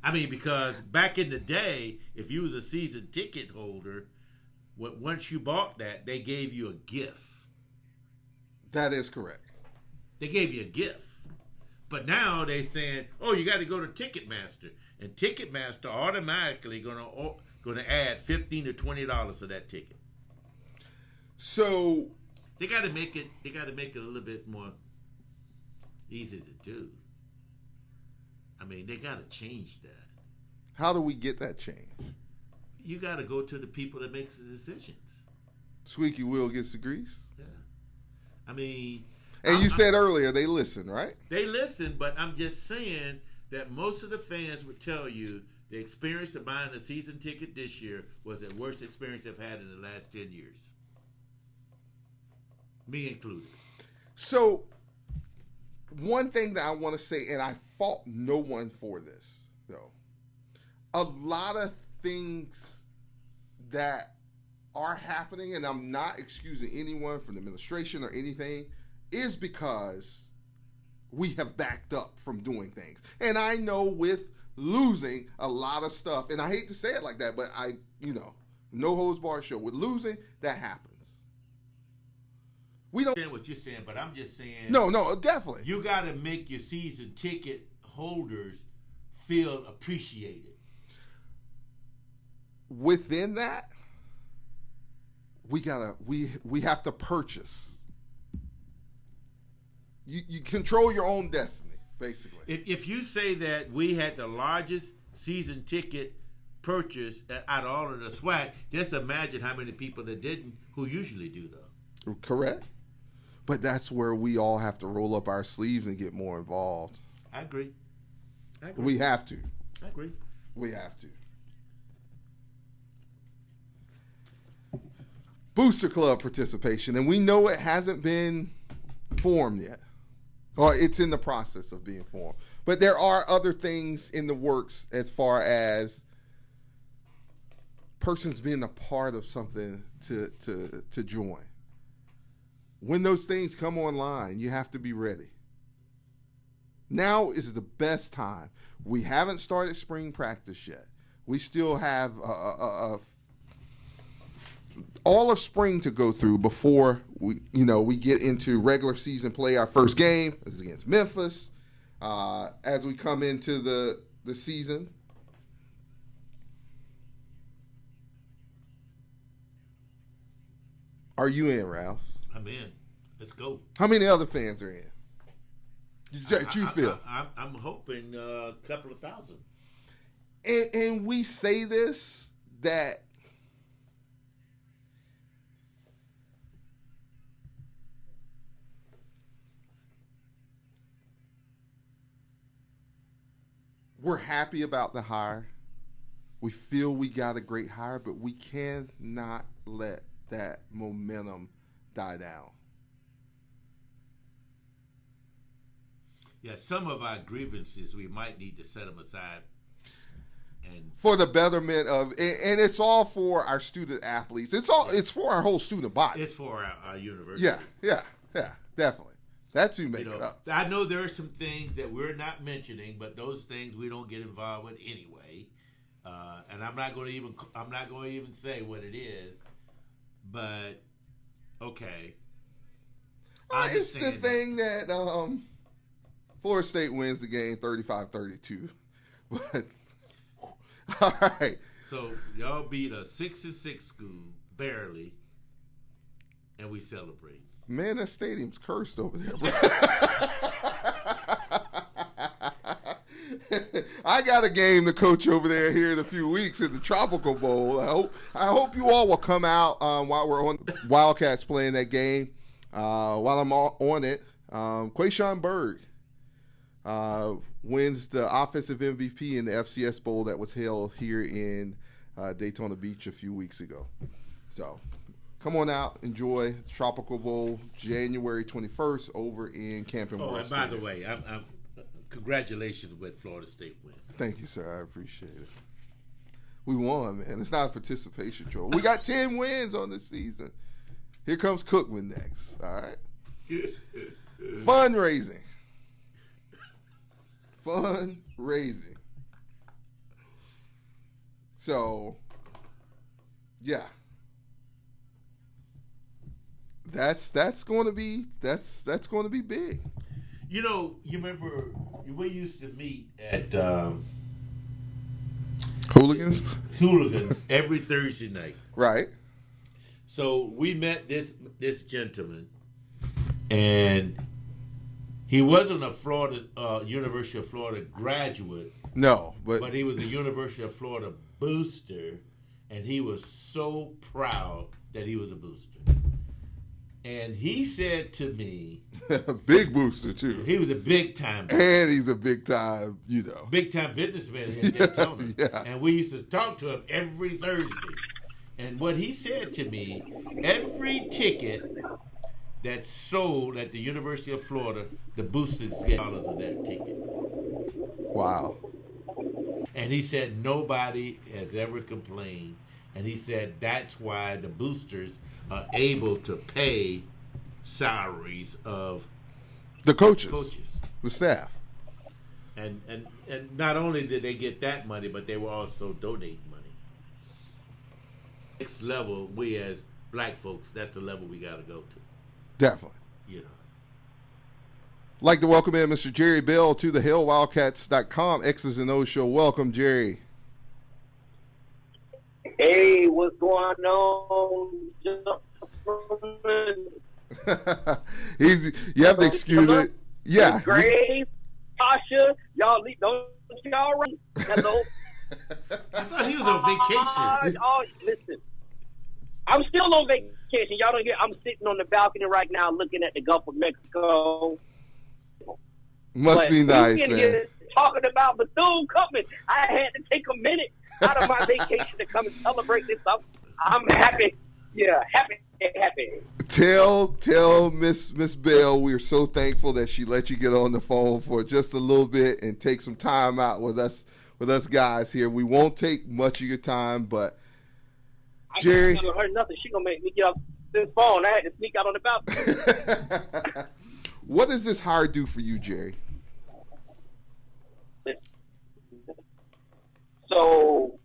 I mean, because back in the day, if you was a season ticket holder, once you bought that, they gave you a gift. That is correct. They gave you a gift. But now they saying, oh, you got to go to Ticketmaster. And Ticketmaster automatically going to add $15 to $20 to that ticket. So they got to make it a little bit more easy to do. I mean, they got to change that. How do we get that change? You got to go to the people that makes the decisions. Squeaky wheel gets the grease? Yeah. I mean... And you said earlier they listen, right? They listen, but I'm just saying that most of the fans would tell you the experience of buying a season ticket this year was the worst experience they've had in the last 10 years. Me included. So, one thing that I want to say, and I fault no one for this, though. A lot of things that are happening, and I'm not excusing anyone from the administration or anything, is because we have backed up from doing things. And I know with losing a lot of stuff, and I hate to say it like that, but no holds barred show. With losing, that happens. We don't understand what you're saying, but I'm just saying. No, definitely. You got to make your season ticket holders feel appreciated. Within that, we have to purchase. You control your own destiny, basically. If you say that we had the largest season ticket purchase out of all of the SWAC, just imagine how many people that didn't, who usually do though. Correct. But that's where we all have to roll up our sleeves and get more involved. I agree. We have to. I agree. We have to. Booster Club participation, and we know it hasn't been formed yet. Or it's in the process of being formed. But there are other things in the works as far as persons being a part of something to join. When those things come online, you have to be ready. Now is the best time. We haven't started spring practice yet. We still have all of spring to go through before we get into regular season play. Our first game is against Memphis. As we come into the season, are you in, Ralph? I'm in. Let's go. How many other fans are in? That you feel? I'm hoping a couple of thousand. And we say this that we're happy about the hire. We feel we got a great hire, but we cannot let that momentum die down. Yeah, some of our grievances, we might need to set them aside and for the betterment of, and it's all for our student athletes. It's for our whole student body. It's for our university. Yeah, definitely. That's who make it up. I know there are some things that we're not mentioning, but those things we don't get involved with anyway. And I'm not going to even say what it is. But okay, it's the thing that Florida State wins the game 35-32. But all right. So y'all beat a 6-6 school barely, and we celebrate. Man, that stadium's cursed over there, bro. I got a game to coach over there here in a few weeks in the Tropical Bowl. I hope you all will come out while we're on Wildcats playing that game. While I'm on it, Quayshawn Bird wins the offensive MVP in the FCS Bowl that was held here in Daytona Beach a few weeks ago. So come on out, enjoy Tropical Bowl, January 21st over in Camping World. Oh, and by the way, I'm congratulations with Florida State win. Thank you, sir. I appreciate it. We won, man. It's not a participation trophy. We got 10 wins on this season. Here comes Cookman next. All right. Fundraising. So, yeah. That's going to be big. You know, you remember we used to meet at Hooligans every Thursday night. Right. So we met this gentleman, and he wasn't a Florida University of Florida graduate. No, but he was a University of Florida booster, and he was so proud that he was a booster. And he said to me, big booster too. He was a big time booster. And he's a big time, big time businessman in Daytona. Yeah. And we used to talk to him every Thursday. And what he said to me, every ticket that's sold at the University of Florida, the boosters get dollars of that ticket. Wow. And he said nobody has ever complained. And he said that's why the boosters are able to pay salaries of the coaches, the staff. And not only did they get that money, but they were also donating money. Next level, we as black folks, that's the level we got to go to. Definitely. Like to welcome in Mr. Jerry Bell to the HillWildcats.com X's and O's show. Welcome, Jerry. Hey, what's going on? You have to excuse it. Yeah. Graves, Tasha, don't y'all run. Hello. I thought he was on vacation. Listen. I'm still on vacation. Y'all don't hear. I'm sitting on the balcony right now looking at the Gulf of Mexico. Must be nice, man. Here talking about Bethune-Cookman. I had to take a minute out of my vacation to come and celebrate this. I'm happy. Yeah, happy. Tell Miss Bell we're so thankful that she let you get on the phone for just a little bit and take some time out with us guys here. We won't take much of your time, but Jerry, I haven't heard nothing. She gonna make me get off this phone. I had to sneak out on the balcony. What does this hire do for you, Jerry? So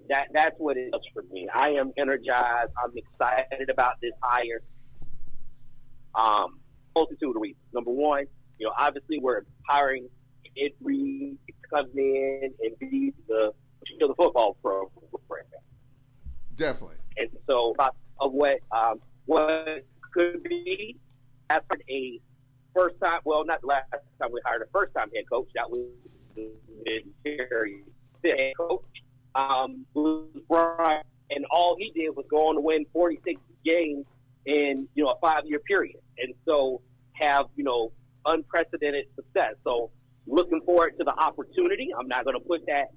that's what it does for me. I am energized. I'm excited about this hire. Multitude of reasons. Number one, obviously we're hiring Ed Reed to come in and be the football program. Definitely. And so of what could be after a first time, well, not the last time we hired a first time head coach. That was Terry, the head coach. Was Brian, and all he did was go on to win 46 games in a 5-year period, and so have unprecedented success. So looking forward to the opportunity. I'm not going to put that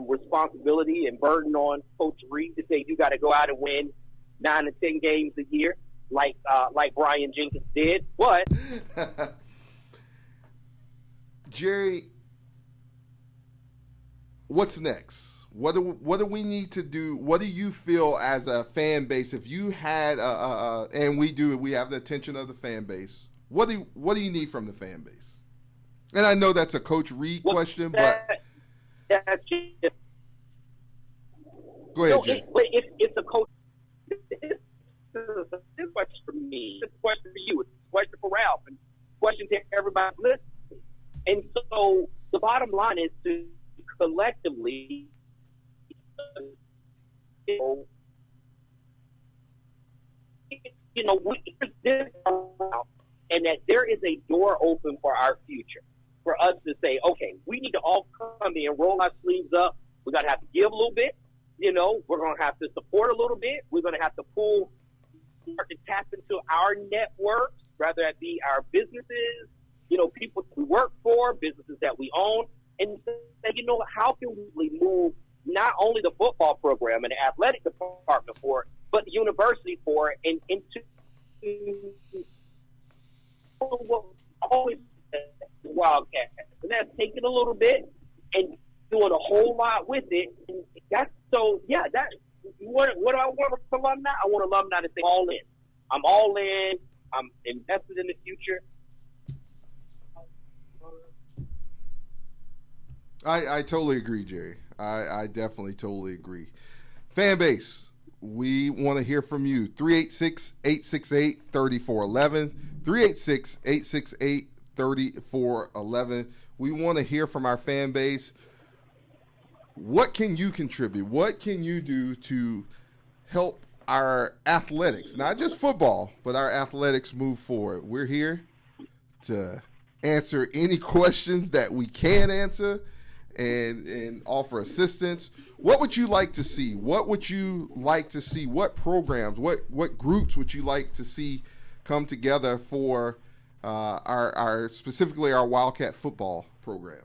responsibility and burden on Coach Reed to say you got to go out and win 9 to 10 games a year like Brian Jenkins did. But Jerry, what's next? What do we need to do? What do you feel as a fan base? If you had and we have the attention of the fan base. What do you need from the fan base? And I know that's a Coach Reed question, but that's just, go ahead, Jay. It's a coach. This question for me. It's a question for you. It's a question for Ralph. And a question to everybody listening. And so the bottom line is to collectively, and that there is a door open for our future. For us to say, okay, we need to all come in, roll our sleeves up. We're going to have to give a little bit. We're going to have to support a little bit. We're going to have to start to tap into our networks, whether that be our businesses, people we work for, businesses that we own, and say, how can we move not only the football program and the athletic department for it, but the university for it, and into what always Wildcats. And that's taking a little bit and doing a whole lot with it. And that's what do I want from alumni? I want alumni to say, all in. I'm all in. I'm invested in the future. I totally agree, Jerry. I definitely totally agree. Fan base, we want to hear from you. 386-868-3411. 386-868-3411. We want to hear from our fan base. What can you contribute? What can you do to help our athletics, not just football, but our athletics move forward? We're here to answer any questions that we can answer and offer assistance. What would you like to see? What would you like to see? What programs, what groups would you like to see come together for our specifically our Wildcat football program?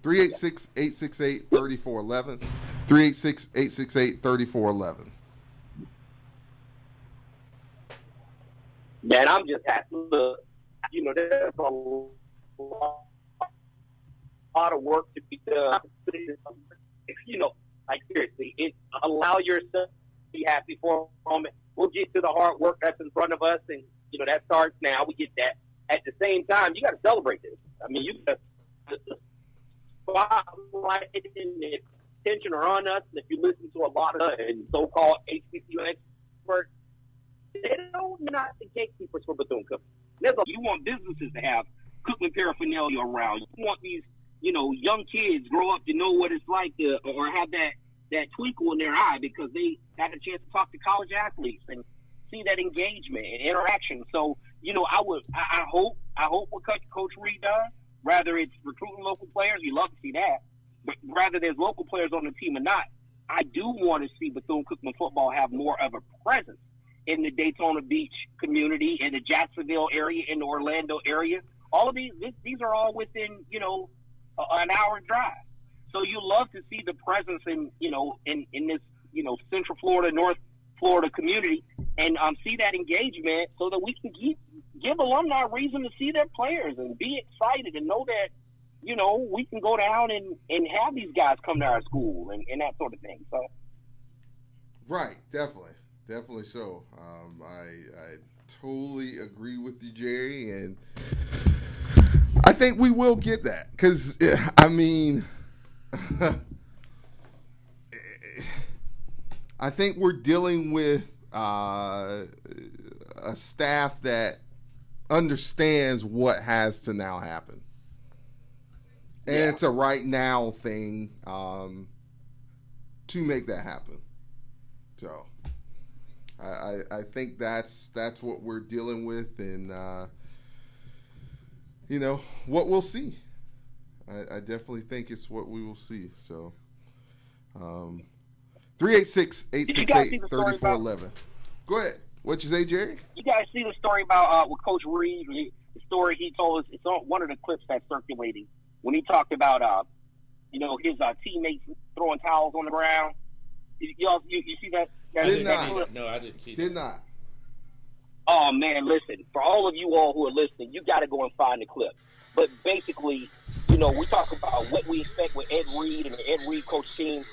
386-868-3411. 386-868-3411. Man, I'm just happy. Look, there's a lot of work to be done. Seriously, allow yourself to be happy for a moment. We'll get to the hard work that's in front of us, and that starts now. We get that. At the same time, you got to celebrate this. I mean, you got the spotlight and the attention are on us. And if you listen to a lot of so-called HBCU experts, they don't not the gatekeepers for Bethune-Cookman. You want businesses to have Cookman paraphernalia around. You want these, young kids grow up to know what it's like to, or have that twinkle in their eye because they had a chance to talk to college athletes and see that engagement and interaction. So, I hope what Coach Reed does, rather it's recruiting local players, you love to see that, but rather there's local players on the team or not, I do want to see Bethune-Cookman football have more of a presence in the Daytona Beach community, in the Jacksonville area, in the Orlando area. All of these are all within, an hour drive. So you love to see the presence in this, Central Florida, North Florida community, and see that engagement so that we can give alumni a reason to see their players and be excited and know that, we can go down and have these guys come to our school and that sort of thing. So, right, definitely so. I totally agree with you, Jerry, and I think we will get that because, I think we're dealing with a staff that understands what has to now happen. And it's a right now thing to make that happen. So I think that's what we're dealing with, and what we'll see. I definitely think it's what we will see. So 386-868-3411. Go ahead. What you say, Jerry? You guys see the story about with Coach Reed? The story he told us. It's on one of the clips that's circulating when he talked about his teammates throwing towels on the ground. You see that? Did not. No, I didn't see that. Did not. Oh man, listen! For all of you all who are listening, you got to go and find the clip. But basically, we talk about what we expect with Ed Reed and the Ed Reed coach team.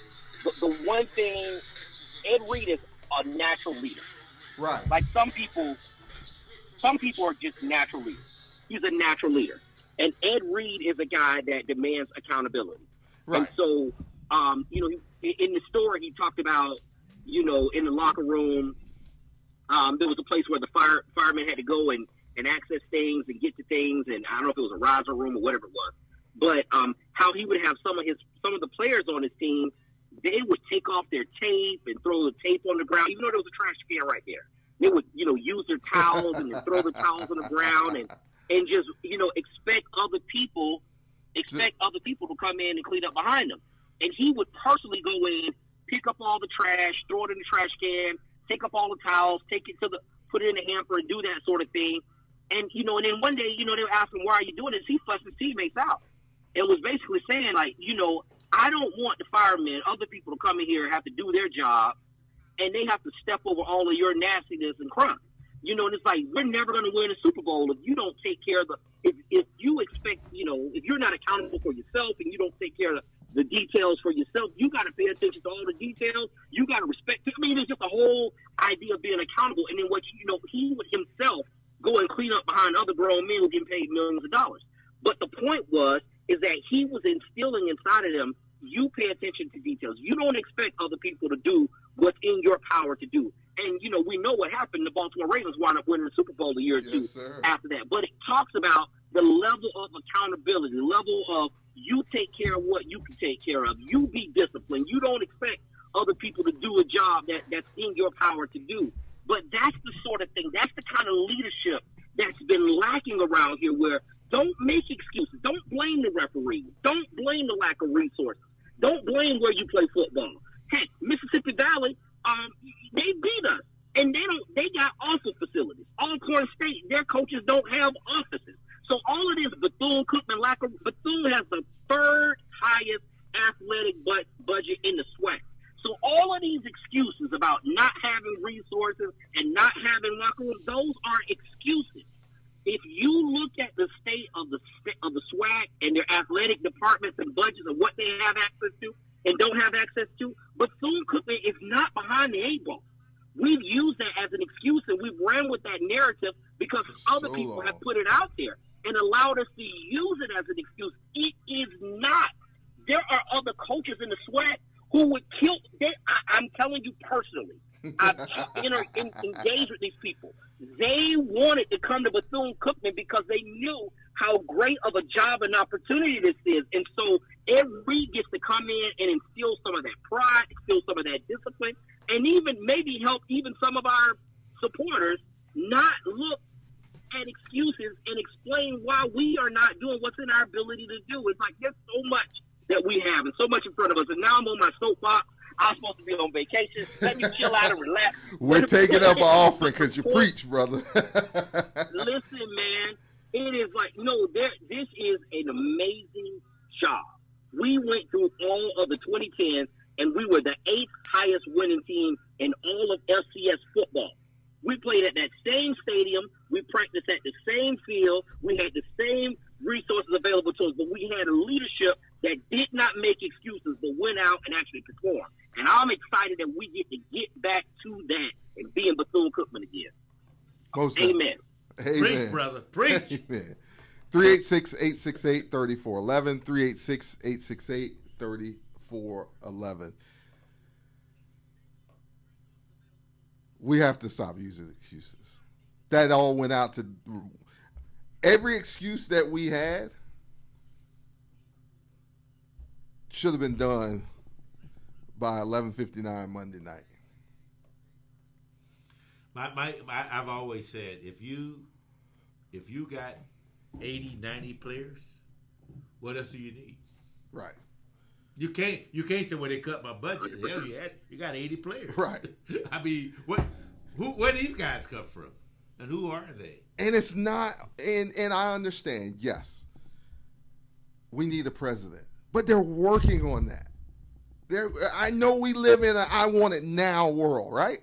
The one thing, Ed Reed is a natural leader. Right. Like some people are just natural leaders. He's a natural leader. And Ed Reed is a guy that demands accountability. Right. And so, in the story, he talked about, in the locker room, there was a place where the firemen had to go and access things and get to things. And I don't know if it was a riser room or whatever it was. But how he would have some of the players on his team, they would take off their tape and throw the tape on the ground, even though there was a trash can right there. They would, use their towels and then throw the towels on the ground and just, expect other people to come in and clean up behind them. And he would personally go in, pick up all the trash, throw it in the trash can, take up all the towels, put it in the hamper and do that sort of thing. And, and then one day, they would ask him, why are you doing this? He fussed his teammates out. It was basically saying, like, I don't want the firemen, other people to come in here and have to do their job, and they have to step over all of your nastiness and crime. And it's like, we're never going to win a Super Bowl if you don't take care of if you expect, if you're not accountable for yourself and you don't take care of the details for yourself, you got to pay attention to all the details. You got to respect. I mean, it's just a whole idea of being accountable. And then he would himself go and clean up behind other grown men who getting paid millions of dollars. But the point is that he was instilling inside of them, you pay attention to details. You don't expect other people to do what's in your power to do. And, we know what happened. The Baltimore Ravens wound up winning the Super Bowl a year or two after that. But it talks about the level of accountability, the level of you take care of what you can take care of. You be disciplined. You don't expect other people to do a job that's in your power to do. But that's the sort of thing, that's the kind of leadership that's been lacking around here, where don't make excuses. Don't blame the referee. Don't blame the lack of resources. Don't blame where you play football. Heck, Mississippi Valley, they beat us, and they got awful facilities. Alcorn State, their coaches don't have offices. So all of this Bethune-Cookman Bethune has the third highest athletic budget in the SWAC. So all of these excuses about not having resources and not having locker rooms, those are excuses. If you look at the state of the SWAC and their athletic departments and budgets and what they have access to and don't have access to, Bethune-Cookman is not behind the eight ball. We've used that as an excuse, and we've ran with that narrative because other people have put it out there and allowed us to use it as an excuse. It is not. There are other coaches in the SWAC who would kill. I'm telling you personally, I've engaged with these people. They wanted to come to Bethune-Cookman because they knew how great of a job and opportunity this is. And so every gets to come in and instill some of that pride, instill some of that discipline, and even maybe help even some of our supporters not look at excuses and explain why we are not doing what's in our ability to do. It's like there's so much that we have and so much in front of us. And now I'm on my soapbox. I'm supposed to be on vacation. Let me chill out and relax. We're taking up an offering because you preach, brother. Listen, man, it is like, this is an amazing job. We went through all of the 2010s, and we were the 8th highest winning team in all of FCS football. We played at that same stadium. We practiced at the same field. We had the same resources available to us, but we had a leadership that did not make excuses, but went out and actually performed. And I'm excited that we get to get back to that and be in Bethune-Cookman again. Amen. Amen. Preach, brother. Preach. Amen. 386-868-3411. 386-868-3411. We have to stop using excuses. That all went out to every excuse that we had should have been done by 11:59 Monday night. I've always said, if you got 80, 90 players, what else do you need? Right. You can't say, well, they cut my budget. Hell, you got 80 players. Right. I mean, where these guys come from, and who are they? And it's not. And I understand. Yes, we need a president, but they're working on that. I know we live in a I want it now world, right?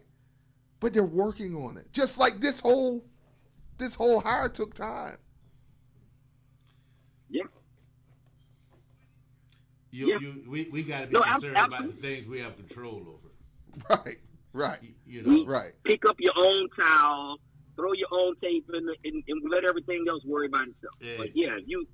But they're working on it. Just like this whole hire took time. Yeah. We got to be concerned about the things we have control over. Right. Right. Pick up your own towel, throw your own tape in, and let everything else worry about itself. But yeah, you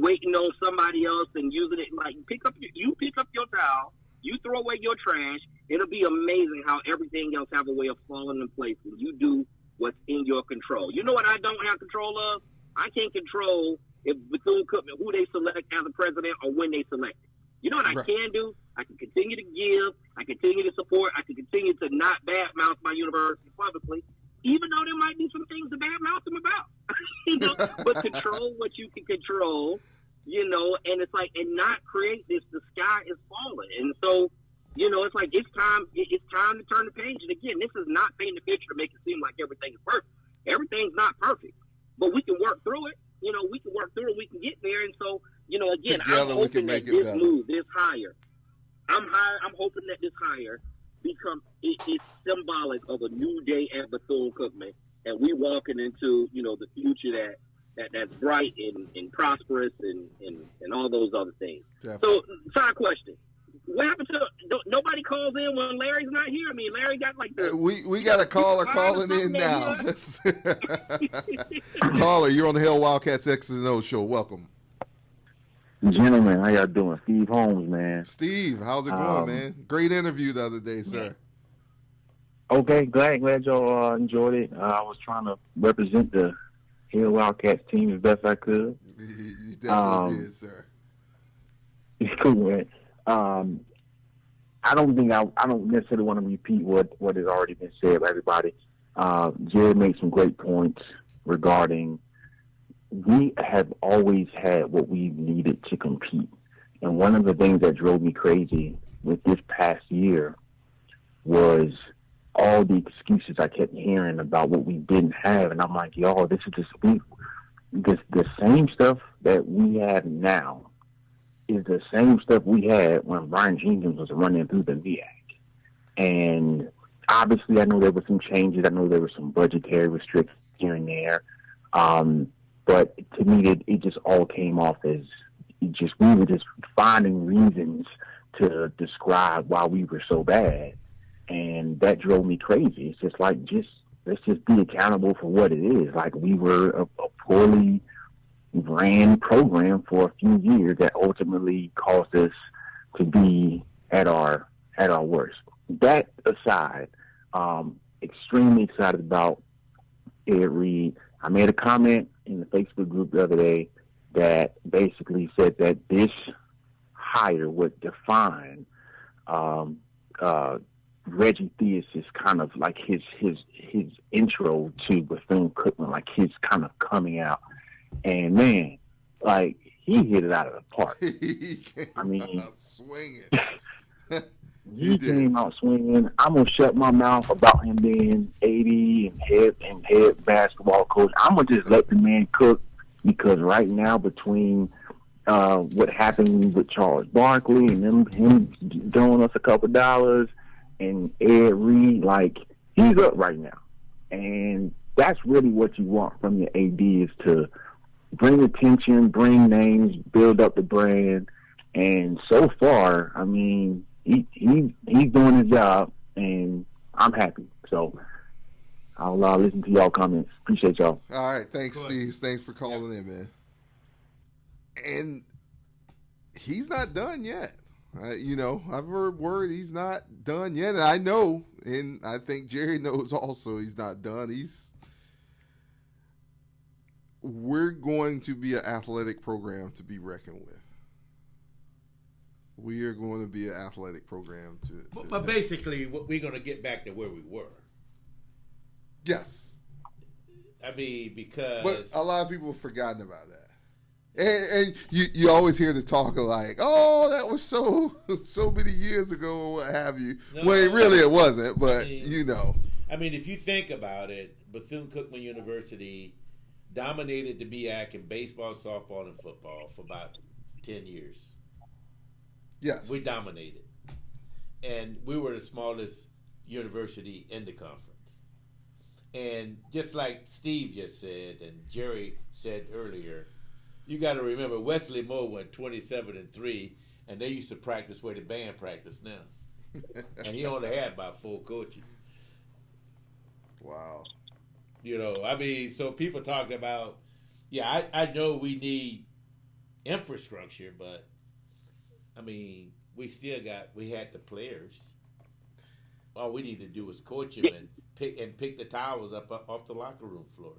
waiting on somebody else and using it like pick up your towel, you throw away your trash. It'll be amazing how everything else have a way of falling in place when you do what's in your control. You know what I don't have control of? I can't control if Bethune-Cookman, who they select as a president or when they select it. You know what I can do? I can continue to give. I continue to support. I can continue to not badmouth my university publicly, even though there might be some things to badmouth them about. But control what you can control, and it's like, and not create this, the sky is falling. And so, it's like, it's time to turn the page. And again, this is not painting the picture to make it seem like everything is perfect. Everything's not perfect, but we can work through it. We can work through it. We can get there. And so, again, together I'm hoping that this move, this hire, I'm hoping that this hire it's symbolic of a new day at Bethune-Cookman, and we walking into, the future that's bright and prosperous and all those other things. Definitely. So, side question. What happened to nobody calls in when Larry's not here? I mean, Larry got like we got a caller calling in now. Caller, you're on the Hell Wildcats X's and O's show. Welcome, gentlemen. How y'all doing? Steve Holmes, man. Steve, how's it going, man? Great interview the other day, sir. Okay, glad y'all enjoyed it. I was trying to represent the Hell Wildcats team as best I could. You definitely did, sir. It's cool, man. I don't necessarily want to repeat what has already been said by everybody. Jared made some great points regarding we have always had what we needed to compete. And one of the things that drove me crazy with this past year was all the excuses I kept hearing about what we didn't have. And I'm like, y'all, this is the same stuff that we have now is the same stuff we had when Brian Jenkins was running through the MEAC. And obviously I know there were some changes. I know there were some budgetary restrictions here and there. But to me, it just all came off as we were just finding reasons to describe why we were so bad. And that drove me crazy. It's just like, let's just be accountable for what it is. Like, we were a poorly ran program for a few years that ultimately caused us to be at our worst. That aside, extremely excited about Ed Reed. I made a comment in the Facebook group the other day that basically said that this hire would define Reggie Theus' kind of like his intro to Bethune-Cookman, like his kind of coming out. And man, like, he hit it out of the park. He came out swinging. He came out swinging. I'm gonna shut my mouth about him being 80 and head basketball coach. I'm gonna just let the man cook, because right now, between what happened with Charles Barkley and him throwing us a couple dollars and Ed Reed, like, he's up right now. And that's really what you want from your AD, is to bring attention, bring names, build up the brand. And so far, I mean, he's doing his job, and I'm happy. So I'll listen to y'all comments. Appreciate y'all. All right. Thanks, Steve. Thanks for calling in, man. And he's not done yet. I've heard word he's not done yet. And I know, and I think Jerry knows also, he's not done. We're going to be an athletic program to be reckoned with. We are going to be an athletic program But basically, we're going to get back to where we were. Yes. I mean, because... But a lot of people have forgotten about that. And you always hear the talk of like, oh, that was so many years ago or what have you. No, well, it wasn't, but I mean, if you think about it, Bethune-Cookman University dominated the MEAC in baseball, softball, and football for about 10 years. Yes. We dominated. And we were the smallest university in the conference. And just like Steve just said and Jerry said earlier, you got to remember Wesley Moore went 27-3, and they used to practice where the band practice now. And he only had about 4 coaches. Wow. I mean, so people talk about, I know we need infrastructure, but I mean, we had the players. All we need to do is coach him and pick the towels up off the locker room floor.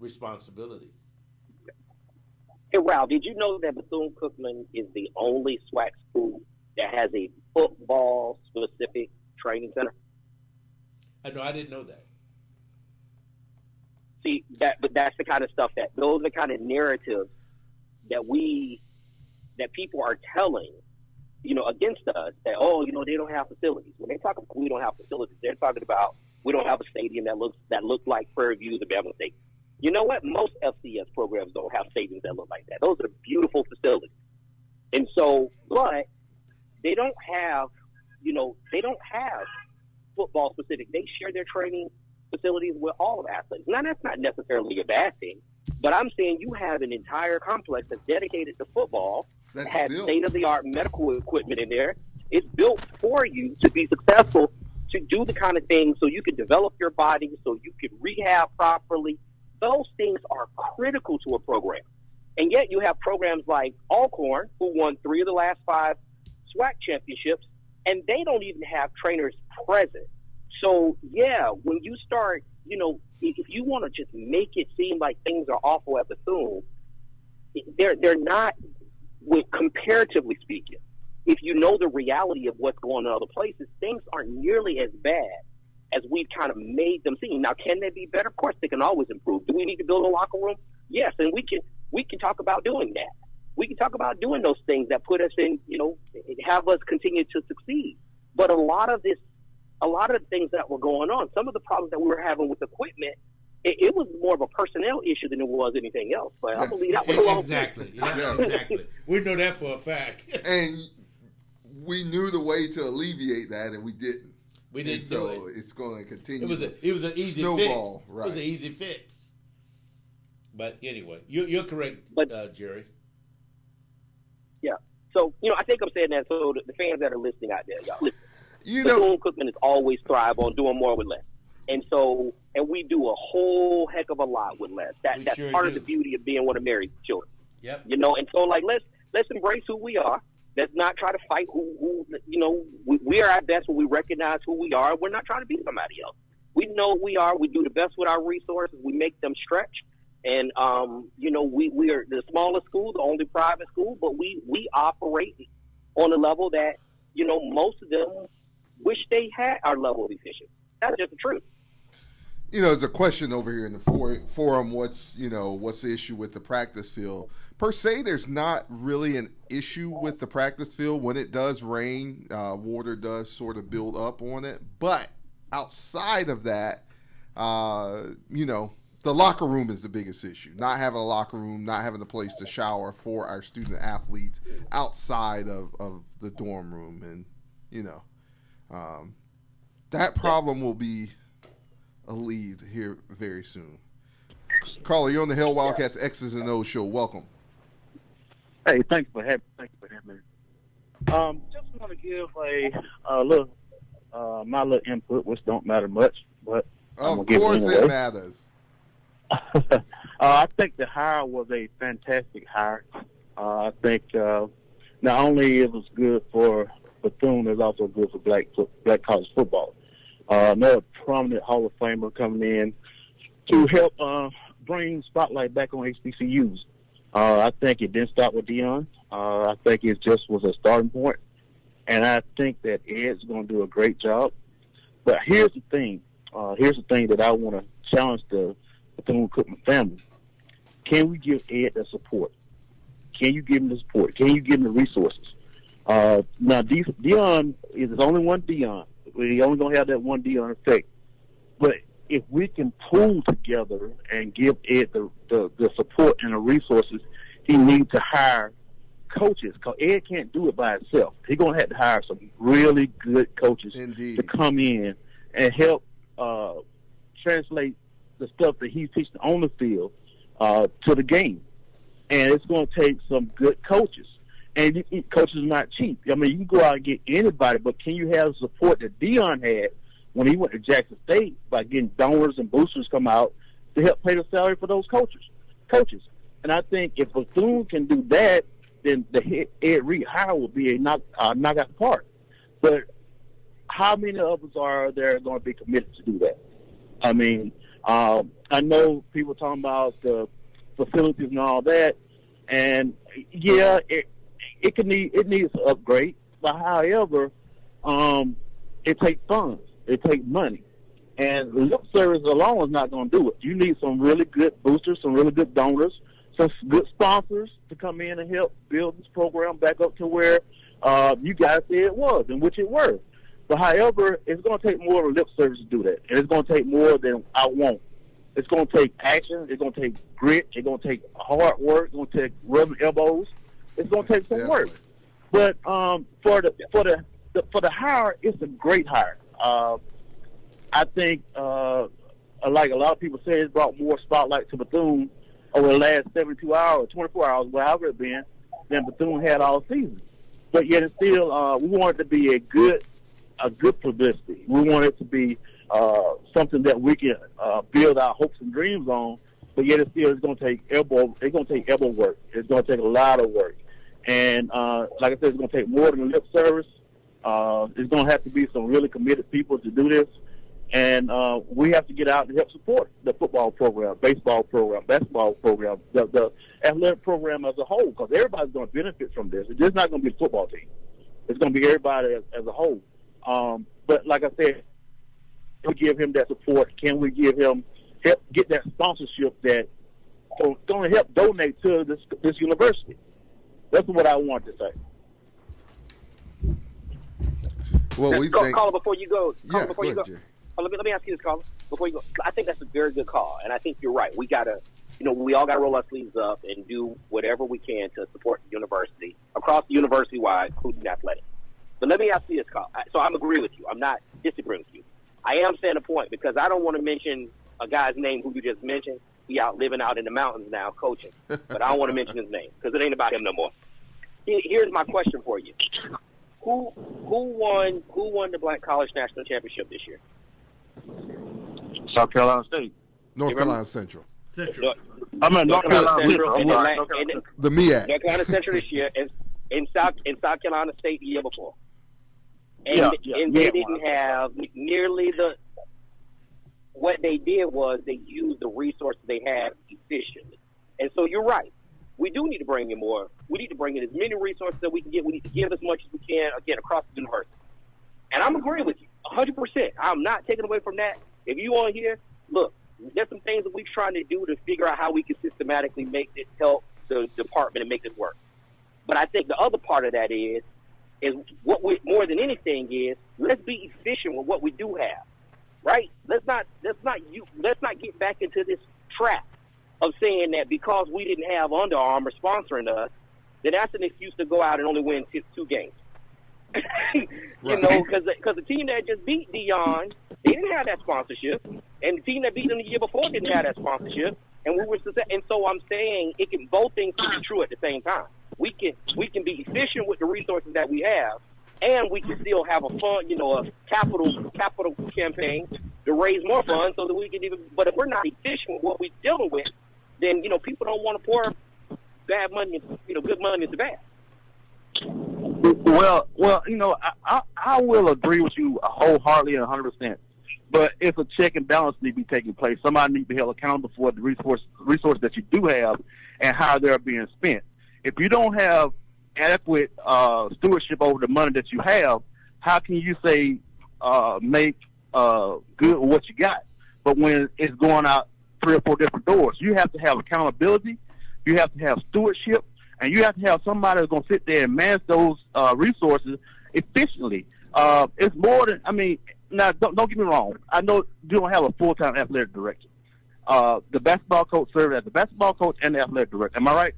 Responsibility. Hey, Ralph, did you know that Bethune-Cookman is the only SWAC school that has a football-specific training center? I didn't know that. See, but that's the kind of stuff those are the kind of narratives that people are telling, against us that, they don't have facilities. When they talk about we don't have facilities, they're talking about we don't have a stadium that looks like Prairie View, the Beverly State. You know what? Most FCS programs don't have stadiums that look like that. Those are beautiful facilities. And so, but they don't have, football specific. They share their training facilities with all of athletes. Now, that's not necessarily a bad thing, but I'm saying you have an entire complex that's dedicated to football, that has state-of-the-art medical equipment in there. It's built for you to be successful, to do the kind of things so you can develop your body, so you can rehab properly. Those things are critical to a program. And yet you have programs like Alcorn, who won 3 of the last 5 SWAC championships, and they don't even have trainers present. So, when you start, if you want to just make it seem like things are awful at Bethune, they're not, comparatively speaking. If you know the reality of what's going on in other places, things aren't nearly as bad as we've kind of made them seem. Now, can they be better? Of course, they can always improve. Do we need to build a locker room? Yes, and we can talk about doing that. We can talk about doing those things that put us in, have us continue to succeed. But a lot of the things that were going on, some of the problems that we were having with equipment, it was more of a personnel issue than it was anything else. But I believe that was a long Exactly. We know that for a fact. And we knew the way to alleviate that, and we didn't. We didn't do it. It's going to continue. It was an easy snowball, fix. Right. It was an easy fix. But anyway, you're correct, Jerry. Yeah. So, I think I'm saying that so the fans that are listening out there, y'all listen. Bethune-Cookman has always thrived on doing more with less. And so, we do a whole heck of a lot with less. That's sure part do. of the beauty of being one of Mary's children. Yep. And so let's embrace who we are. Let's not try to fight who we are at best when we recognize who we are. We're not trying to be somebody else. We know who we are. We do the best with our resources. We make them stretch. And, we are the smallest school, the only private school, but we operate on a level that, most of them wish they had our level of efficiency. That's just the truth. There's a question over here in the forum. What's the issue with the practice field? Per se, there's not really an issue with the practice field. When it does rain, water does sort of build up on it. But outside of that, the locker room is the biggest issue. Not having a locker room, not having a place to shower for our student athletes outside of the dorm room. And, that problem will be alleviated here very soon. Carla, you're on the Hell Wildcats X's and O's show. Welcome. Hey, thanks for having me. Just want to give a little my little input, which don't matter much, but of course it matters. I think the hire was a fantastic hire. I think not only it was good for Bethune, it's also good for black college football. Another prominent Hall of Famer coming in to help bring spotlight back on HBCUs. I think it didn't start with Dion. I think it just was a starting point. And I think that Ed's going to do a great job. But here's the thing. That I want to challenge the Bethune-Cookman family. Can we give Ed the support? Can you give him the support? Can you give him the resources? Now, Dion is only one Dion. We only going to have that one Dion effect. But if we can pull together and give Ed the support and the resources he needs to hire coaches, because Ed can't do it by himself. He's going to have to hire some really good coaches Indeed. To come in and help translate the stuff that he's teaching on the field to the game. And it's going to take some good coaches. And coaches are not cheap. I mean, you can go out and get anybody, but can you have the support that Dion had when he went to Jackson State by getting donors and boosters come out to help pay the salary for those coaches? And I think if Bethune can do that, then the Ed Reed hire will be a knock out the park. But how many of us are there going to be committed to do that? I mean, I know people talking about the facilities and all that, and yeah, it needs to upgrade. But however, it takes funds, it takes money, and lip service alone is not going to do it. You need some really good boosters, some really good donors, some good sponsors to come in and help build this program back up to where you guys said it was, and which it was. But however, it's going to take more of lip service to do that, and it's going to take more than I want. It's going to take action. It's going to take grit. It's going to take hard work. It's going to take rubbing elbows. It's going to take some work. But for the hire, it's a great hire. I think, like a lot of people say, it's brought more spotlight to Bethune over the last 72 hours, 24 hours, whatever it's been, than Bethune had all season. But yet, it's still, we want it to be a good publicity. We want it to be something that we can build our hopes and dreams on. But yet, it's going to take elbow work. It's going to take a lot of work. And like I said, it's going to take more than lip service. It's going to have to be some really committed people to do this. And we have to get out and help support the football program, baseball program, basketball program, the athletic program as a whole, because everybody's going to benefit from this. It's just not going to be the football team. It's going to be everybody as a whole. But like I said, can we give him that support? Can we give him help get that sponsorship that going to help donate to this university? That's what I want to say. Well, we think. Caller, before you go. Caller, Yeah, before you go. Let me ask you this, caller. Before you go, I think that's a very good call, and I think you're right. We gotta, we all gotta roll our sleeves up and do whatever we can to support the university across the university-wide, including athletics. But let me ask you this, call. So I'm agreeing with you. I'm not disagreeing with you. I am saying a point because I don't want to mention a guy's name who you just mentioned. He living out in the mountains now, coaching, but I don't want to mention his name because it ain't about him no more. Here's my question for you: Who won the Black College National Championship this year? South Carolina State. North Carolina Central. I'm in North Carolina Central. The MEAC. North Carolina Central this year, and in South Carolina State the year before. And they didn't have nearly what they did was they used the resources they had efficiently. And so you're right. We do need to bring in more. We need to bring in as many resources that we can get. We need to give as much as we can, again, across the university. And I'm agreeing with you 100%. I'm not taking away from that. If you want to hear, look, there's some things that we're trying to do to figure out how we can systematically make this help the department and make this work. But I think the other part of that is what we more than anything is let's be efficient with what we do have, right? Let's not get back into this trap of saying that because we didn't have Under Armour sponsoring us, then that's an excuse to go out and only win 2 games. Because the team that just beat Dion, they didn't have that sponsorship, and the team that beat them the year before didn't have that sponsorship, and so I'm saying both things can be true at the same time. We can be efficient with the resources that we have, and we can still have a fund, a capital campaign to raise more funds so that we can even. But if we're not efficient with what we're dealing with, then people don't want to pour bad money, good money into bad. Well, I will agree with you wholeheartedly and 100%. But it's a check and balance need to be taking place. Somebody needs to be held accountable for the resources that you do have and how they're being spent. If you don't have adequate stewardship over the money that you have, how can you say make good with what you got? But when it's going out 3 or 4 different doors, you have to have accountability, you have to have stewardship, and you have to have somebody that's going to sit there and manage those resources efficiently. It's more than, now don't get me wrong. I know you don't have a full-time athletic director. The basketball coach serves as the basketball coach and the athletic director. Am I right?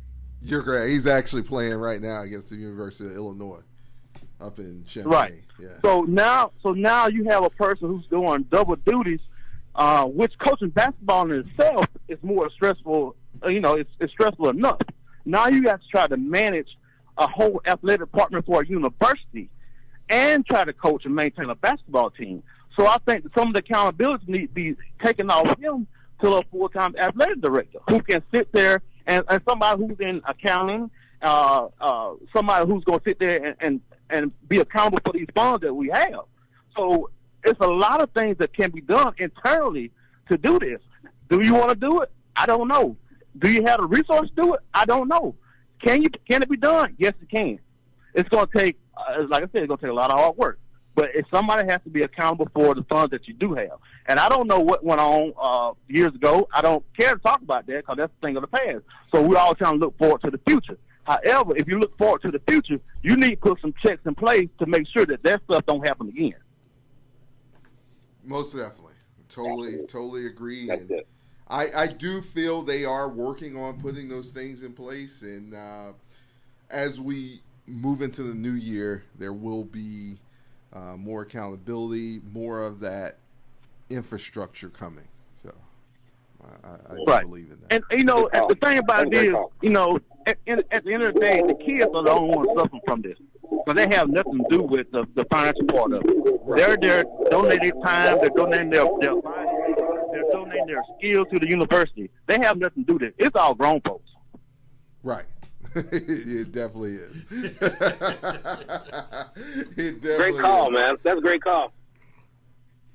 You're correct. He's actually playing right now against the University of Illinois up in Champaign. Right. Yeah. So now you have a person who's doing double duties, which coaching basketball in itself is more stressful. It's stressful enough. Now you have to try to manage a whole athletic department for a university and try to coach and maintain a basketball team. So I think some of the accountability need to be taken off him to a full-time athletic director who can sit there and somebody who's in accounting, somebody who's going to sit there and be accountable for these funds that we have. So it's a lot of things that can be done internally to do this. Do you want to do it? I don't know. Do you have the resource to do it? I don't know. Can it be done? Yes, it can. It's going to take, like I said, it's going to take a lot of hard work. But if somebody has to be accountable for the funds that you do have. And I don't know what went on years ago. I don't care to talk about that because that's the thing of the past. So we're all trying to look forward to the future. However, if you look forward to the future, you need to put some checks in place to make sure that stuff don't happen again. Most definitely. Totally agree. And I do feel they are working on putting those things in place. And as we move into the new year, there will be more accountability, more of that infrastructure coming. So I do believe in that. And, the thing about it is, at the end of the day, the kids are the only ones suffering from this. Because they have nothing to do with the financial part of it. Right. They're donating time, they're donating their money, they're donating their skills to the university. They have nothing to do with it. It's all grown folks. Right. It definitely is. Great call, man. That's a great call.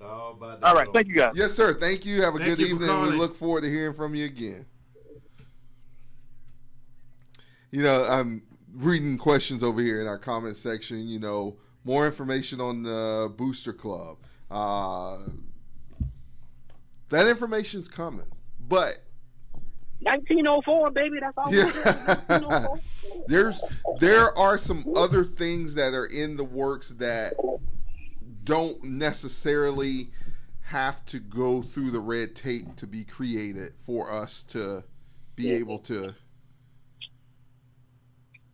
All right. Thank you, guys. Yes, sir. Thank you. Have a good evening. We look forward to hearing from you again. I'm reading questions over here in our comment section. More information on the Booster Club. That information's coming. But 1904, baby. That's all. Yeah. There are some other things that are in the works that don't necessarily have to go through the red tape to be created for us to be able to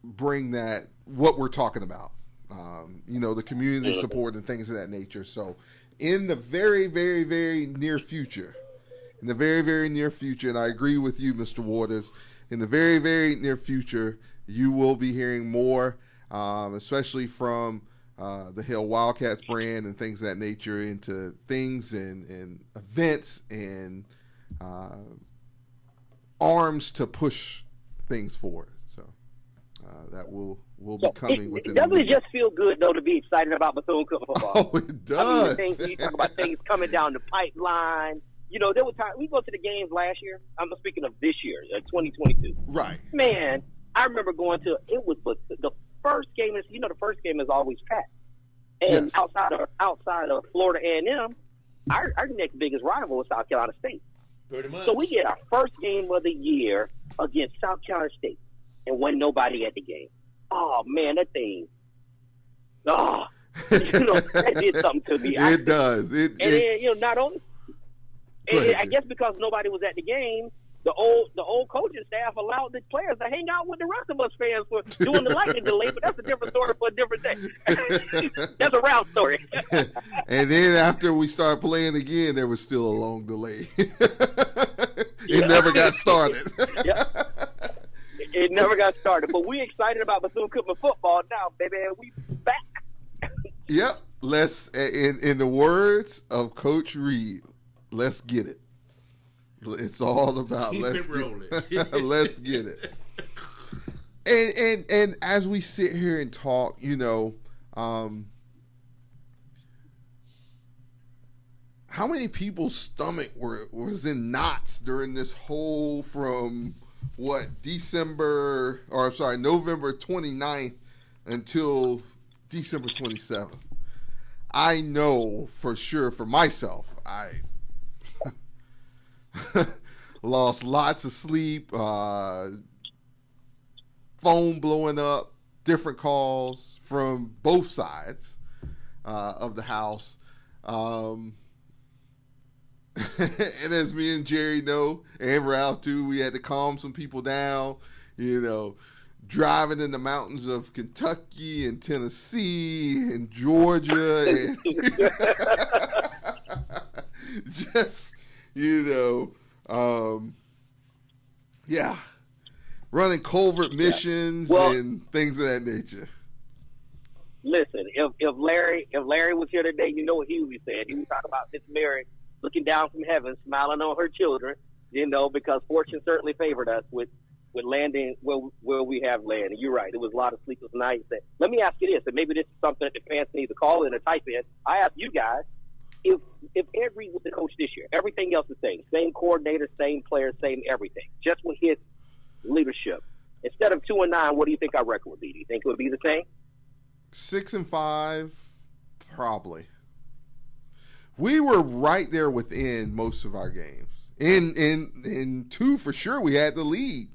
bring that, what we're talking about, the community support and things of that nature. So in the very, very, very near future, and I agree with you, Mr. Waters, in the very, very near future, you will be hearing more, especially from the Hale Wildcats brand and things of that nature, into things and events and arms to push things forward. So that will be coming within. It doesn't just feel good though to be excited about Bethune-Cookman football. Oh, it does. You talk about things coming down the pipeline. There was time we go to the games last year. I'm speaking of this year, 2022. Right. Man, I remember going to the first game. The first game is always packed. And outside of Florida A&M, our next biggest rival is South Carolina State. Pretty much. So we get our first game of the year against South Carolina State, and wasn't nobody at the game. Oh man, that thing. Oh, that did something to me. It does. Not only. I guess because nobody was at the game, the old coaching staff allowed the players to hang out with the rest of us fans for doing the lightning delay, but that's a different story for a different day. That's a round story. And then after we started playing again, there was still a long delay. It never got started. It never got started. But we're excited about Bethune-Cookman football now, baby. We back. Yep. Let's, in the words of Coach Reed, let's get it. It's all about Keep it rolling. Let's get it. And as we sit here and talk, how many people's stomach was in knots during this whole from November 29th until December 27th. I know for sure for myself, I lost lots of sleep, phone blowing up, different calls from both sides of the house. And as me and Jerry know, and Ralph too, we had to calm some people down, driving in the mountains of Kentucky and Tennessee and Georgia. And just, running covert missions and things of that nature. Listen, if Larry was here today, you know what he would be saying. He would talk about Miss Mary looking down from heaven, smiling on her children, because fortune certainly favored us with landing where we have landed. You're right. It was a lot of sleepless nights. Let me ask you this, and maybe this is something that the fans need to call in or type in. I ask you guys, if Ed Reed was the coach this year, everything else the same coordinator, same players, same everything, just with his leadership, instead of 2-9, what do you think our record would be? Do you think it would be the same? 6-5, probably. We were right there within most of our games. In 2 for sure, we had the lead.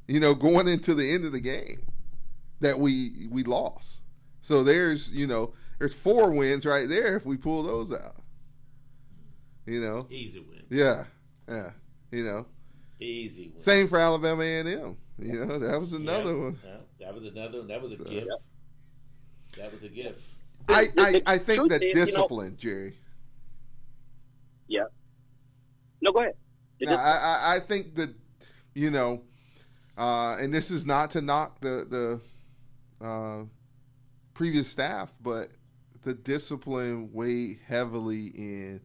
Going into the end of the game that we lost. So there's 4 wins right there if we pull those out. Easy win. Yeah. Easy win. Same for Alabama A&M. That was another one. That was another one. That was a gift. Yeah. That was a gift. I think that discipline, Jerry. Yeah. No, go ahead. I think that, and this is not to knock the previous staff, but the discipline weighed heavily in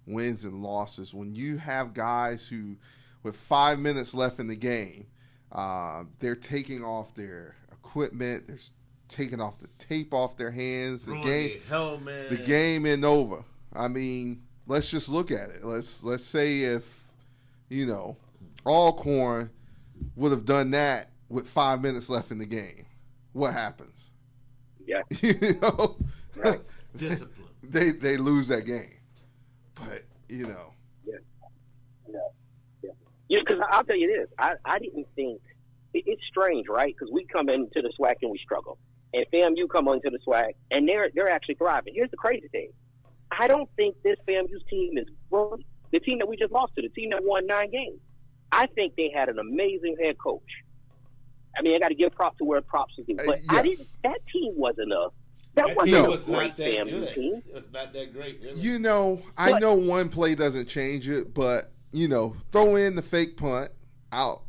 wins and losses. When you have guys who, with 5 minutes left in the game, they're taking off their equipment, they're taking off the tape off their hands. The game isn't over. I mean, let's just look at it. Let's say if Alcorn would have done that with 5 minutes left in the game, what happens? Yeah. Right. Discipline. They lose that game. But Yeah. Because I'll tell you this, I didn't think it's strange, right? Because we come into the SWAC and we struggle, and FAMU come onto the SWAC and they're actually thriving. Here's the crazy thing: I don't think this FAMU's team is growing. The team that we just lost to, the team that won 9 games, I think they had an amazing head coach. I mean, I got to give props to where props is due, but yes. That team wasn't a. That wasn't a great FAMU team. It was not that great, really. I know one play doesn't change it, but throw in the fake punt out.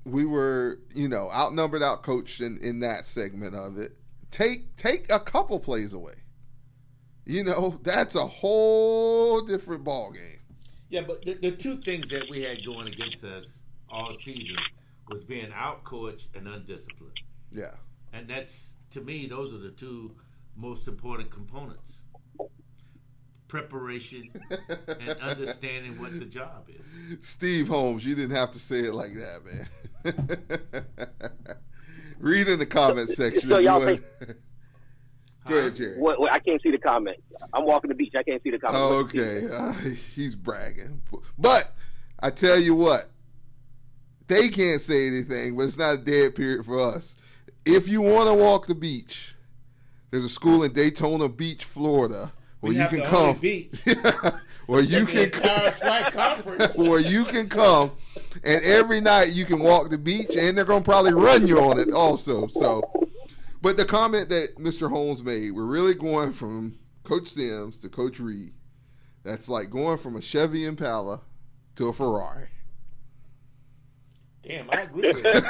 We were, outnumbered, outcoached in that segment of it. Take a couple plays away. That's a whole different ball game. Yeah, but the 2 things that we had going against us all season was being outcoached and undisciplined. Yeah. And that's, to me, those are the 2 most important components. Preparation and understanding what the job is. Steve Holmes, you didn't have to say it like that, man. Read in the comment section. So y'all think, Go ahead, Jerry. I can't see the comment. I'm walking the beach. I can't see the comment. Oh, okay. He's bragging. But I tell you what, they can't say anything, but it's not a dead period for us. If you want to walk the beach, there's a school in Daytona Beach, Florida, where you can come. Where you can where you can come, and every night you can walk the beach, and they're gonna probably run you on it also. So, but the comment that Mr. Holmes made, we're really going from Coach Sims to Coach Reed. That's like going from a Chevy Impala to a Ferrari. Damn, I agree with that.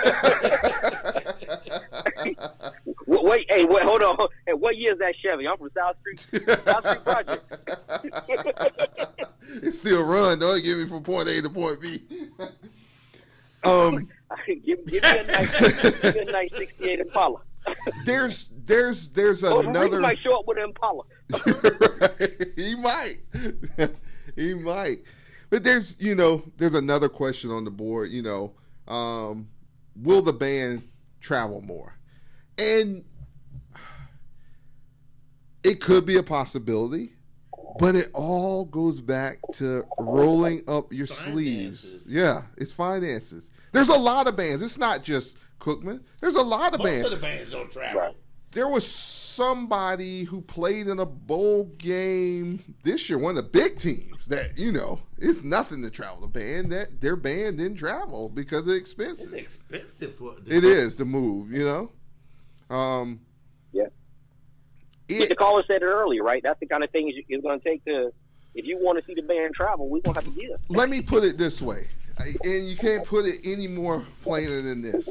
Wait, hold on. Hey, what year is that Chevy? I'm from South Street Project. It still run, though. It get me from point A to point B. Give me a nice 68 Impala. There's another. Reed might show up with an Impala. Right. He might. But there's another question on the board. Will the band travel more? And it could be a possibility, but it all goes back to rolling up your sleeves. Yeah, it's finances. There's a lot of bands. It's not just Cookman. There's a lot of bands. Most of the bands don't travel. Right. There was somebody who played in a bowl game this year, one of the big teams that, it's nothing to travel. The band, their band didn't travel because of expenses. It's expensive. It is to move, Yeah. The caller said it earlier, right? That's the kind of thing it's going to take to, if you want to see the band travel, we're going to have to give. Let me put it this way, and you can't put it any more plainer than this.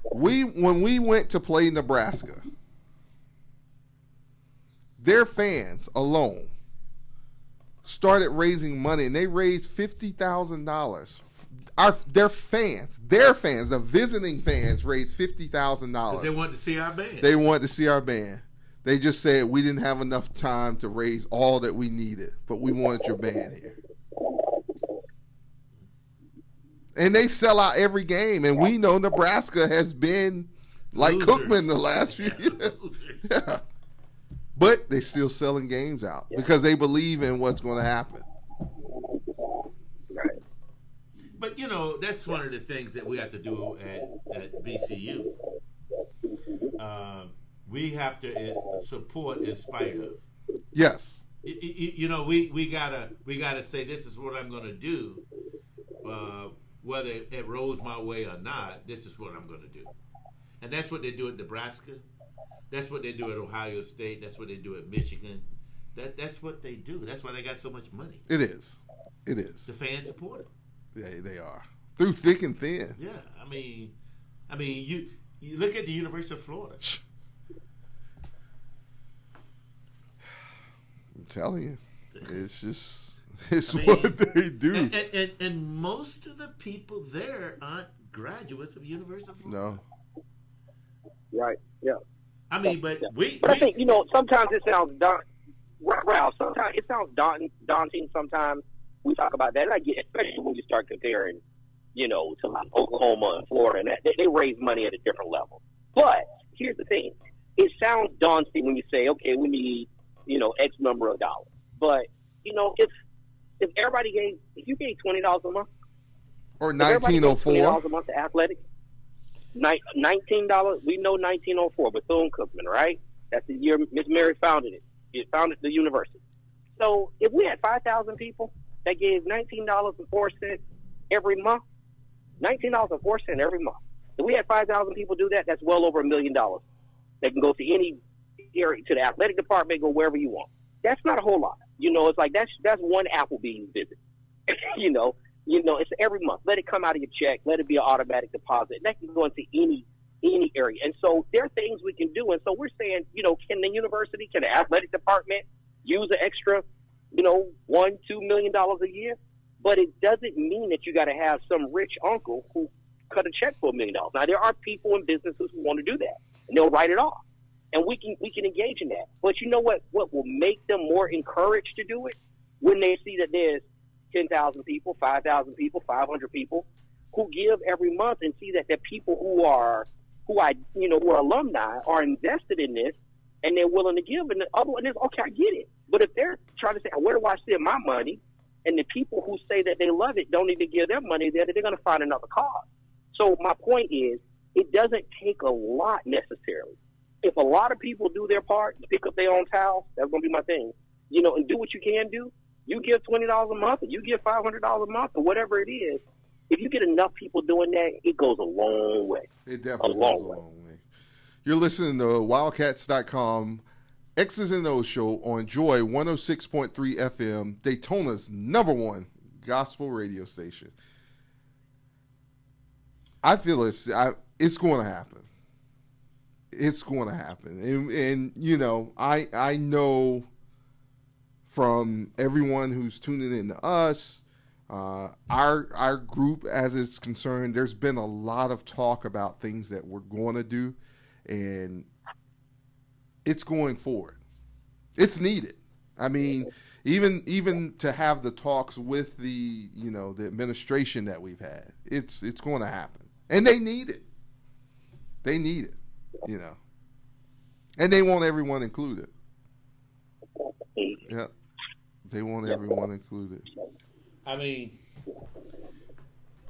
When we went to play Nebraska, their fans alone started raising money, and they raised $50,000. Their fans, the visiting fans, raised $50,000. They wanted to see our band. They wanted to see our band. They just said we didn't have enough time to raise all that we needed, but we wanted your band here. And they sell out every game, and we know Nebraska has been like Losers. Cookman the last few years. Yeah. But they're still selling games out because they believe in what's going to happen. Right. But, that's one of the things that we have to do at BCU. We have to support in spite of. Yes. We gotta say this is what I'm going to do, whether it rolls my way or not. This is what I'm going to do, and that's what they do at Nebraska. That's what they do at Ohio State. That's what they do at Michigan. That's what they do. That's why they got so much money. It is. The fans support it. Yeah, they are through thick and thin. Yeah, I mean, you look at the University of Florida. I'm telling you, it's what they do. And most of the people there aren't graduates of the University of Florida. No. Right. Yeah. I mean, but I think sometimes it sounds Ralph. Sometimes it sounds daunting. Sometimes we talk about that, and I get, especially when you start comparing, to like Oklahoma and Florida, and they raise money at a different level. But here's the thing: it sounds daunting when you say, "Okay, we need, X number of dollars." But if everybody if you gave $20 a month, or $19.04 $20 a month to athletics, $19. We know 1904, Bethune-Cookman, right? That's the year Miss Mary founded it. She founded the university. So if we had 5,000 people that gave $19.04 every month, $19.04 every month. If we had 5,000 people do that, that's well over $1 million. They can go to any area, to the athletic department, go wherever you want. That's not a whole lot. It's like that's one Applebee's visit. It's every month. Let it come out of your check. Let it be an automatic deposit. That can go into any area. And so there are things we can do. And so we're saying, can the athletic department use an extra, $1-2 million a year? But it doesn't mean that you got to have some rich uncle who cut a check for $1 million. Now, there are people in businesses who want to do that, and they'll write it off. And we can engage in that. But you know what will make them more encouraged to do it? When they see that there's 10,000 people, 5,000 people, 500 people who give every month, and see that the people who are alumni are invested in this, and they're willing to give, and the other one is, okay, I get it. But if they're trying to say, where do I send my money? And the people who say that they love it don't even give their money there, they're going to find another cause. So my point is, it doesn't take a lot necessarily. If a lot of people do their part, pick up their own towel, that's going to be my thing, and do what you can do. You give $20 a month, or you give $500 a month, or whatever it is. If you get enough people doing that, it goes a long way. It definitely goes a long way. You're listening to Wildcats.com, X's and O's show on Joy 106.3 FM, Daytona's #1 gospel radio station. I feel it's going to happen. It's going to happen. And I know from everyone who's tuning in to us, our group as it's concerned, there's been a lot of talk about things that we're going to do, and it's going forward. It's needed. I mean, even to have the talks with the administration that we've had, it's going to happen, and they need it. They need it, and they want everyone included. Yeah, they want everyone included. I mean,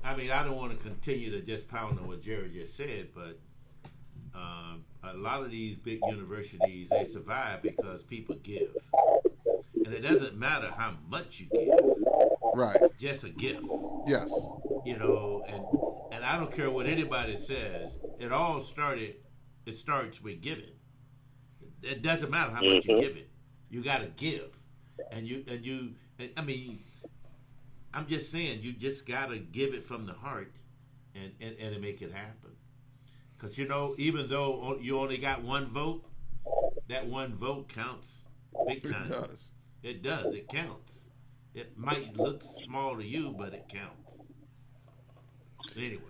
I don't want to continue to just pound on what Jerry just said, but a lot of these big universities, they survive because people give. And it doesn't matter how much you give. Right. Just a gift. Yes. And I don't care what anybody says. It starts with giving. It doesn't matter how much you give it. You got to give. I'm just saying, you just got to give it from the heart and make it happen. Because, even though you only got one vote, that one vote counts big time. It does. It does. It counts. It might look small to you, but it counts. Anyway.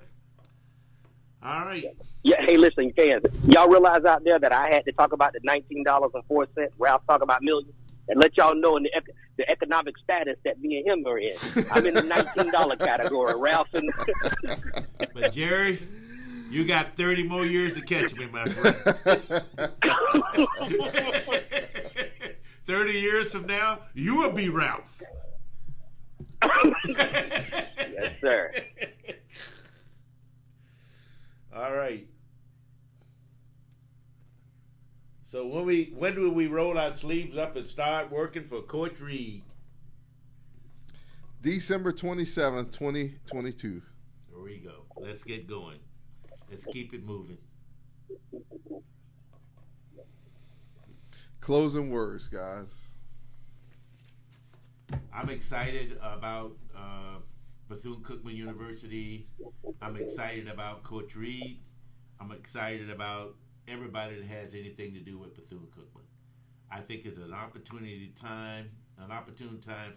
All right. Yeah, hey, listen, fans. Y'all realize out there that I had to talk about the $19.04. Ralph talk about millions. And let y'all know in the economic status that me and him are in. I'm in the $19 category, Ralph. But, Jerry, you got 30 more years to catch me, my friend. 30 years from now, you will be Ralph. Yes, sir. All right. So when do we roll our sleeves up and start working for Coach Reed? December 27th, 2022. There we go. Let's get going. Let's keep it moving. Closing words, guys. I'm excited about Bethune-Cookman University. I'm excited about Coach Reed. I'm excited about everybody that has anything to do with Bethune-Cookman. I think it's an opportune time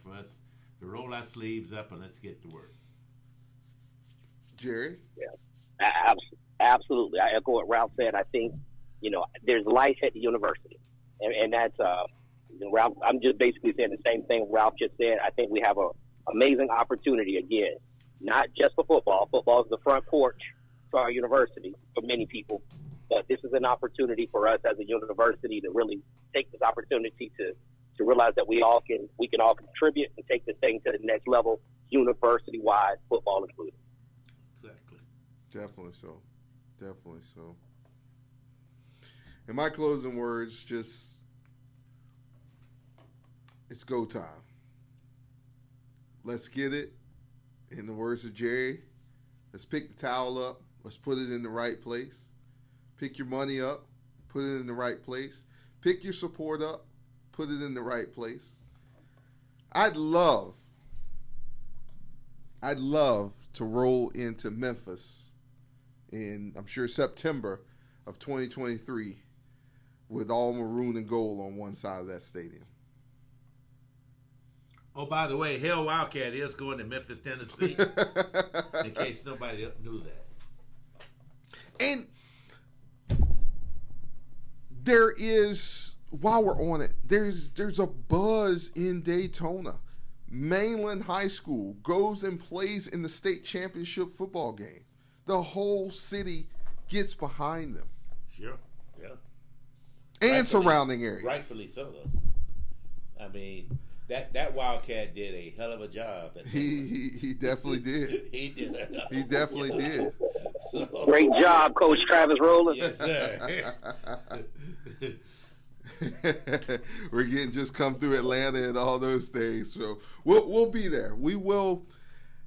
for us to roll our sleeves up and let's get to work. Jerry? Yeah, absolutely. I echo what Ralph said. I think, there's life at the university. And that's, Ralph, I'm just basically saying the same thing Ralph just said. I think we have an amazing opportunity again, not just for football. Football is the front porch to our university for many people. But this is an opportunity for us as a university to really take this opportunity to realize that we can all contribute and take this thing to the next level, university-wide, football included. Exactly. Definitely so. Definitely so. In my closing words, it's go time. Let's get it. In the words of Jerry, let's pick the towel up. Let's put it in the right place. Pick your money up, put it in the right place. Pick your support up, put it in the right place. I'd love to roll into Memphis in, I'm sure, September of 2023 with all maroon and gold on one side of that stadium. Oh, by the way, Hell Wildcat is going to Memphis, Tennessee, in case nobody knew that. And there is, while we're on it, there's a buzz in Daytona. Mainland High School goes and plays in the state championship football game. The whole city gets behind them. Sure, yeah. And surrounding areas. Rightfully so, though. I mean, that Wildcat did a hell of a job. He definitely did. He did. He definitely did. So, great job, Coach Travis Rowland. Yes, sir. We're getting just come through Atlanta and all those things. So we'll be there. We will.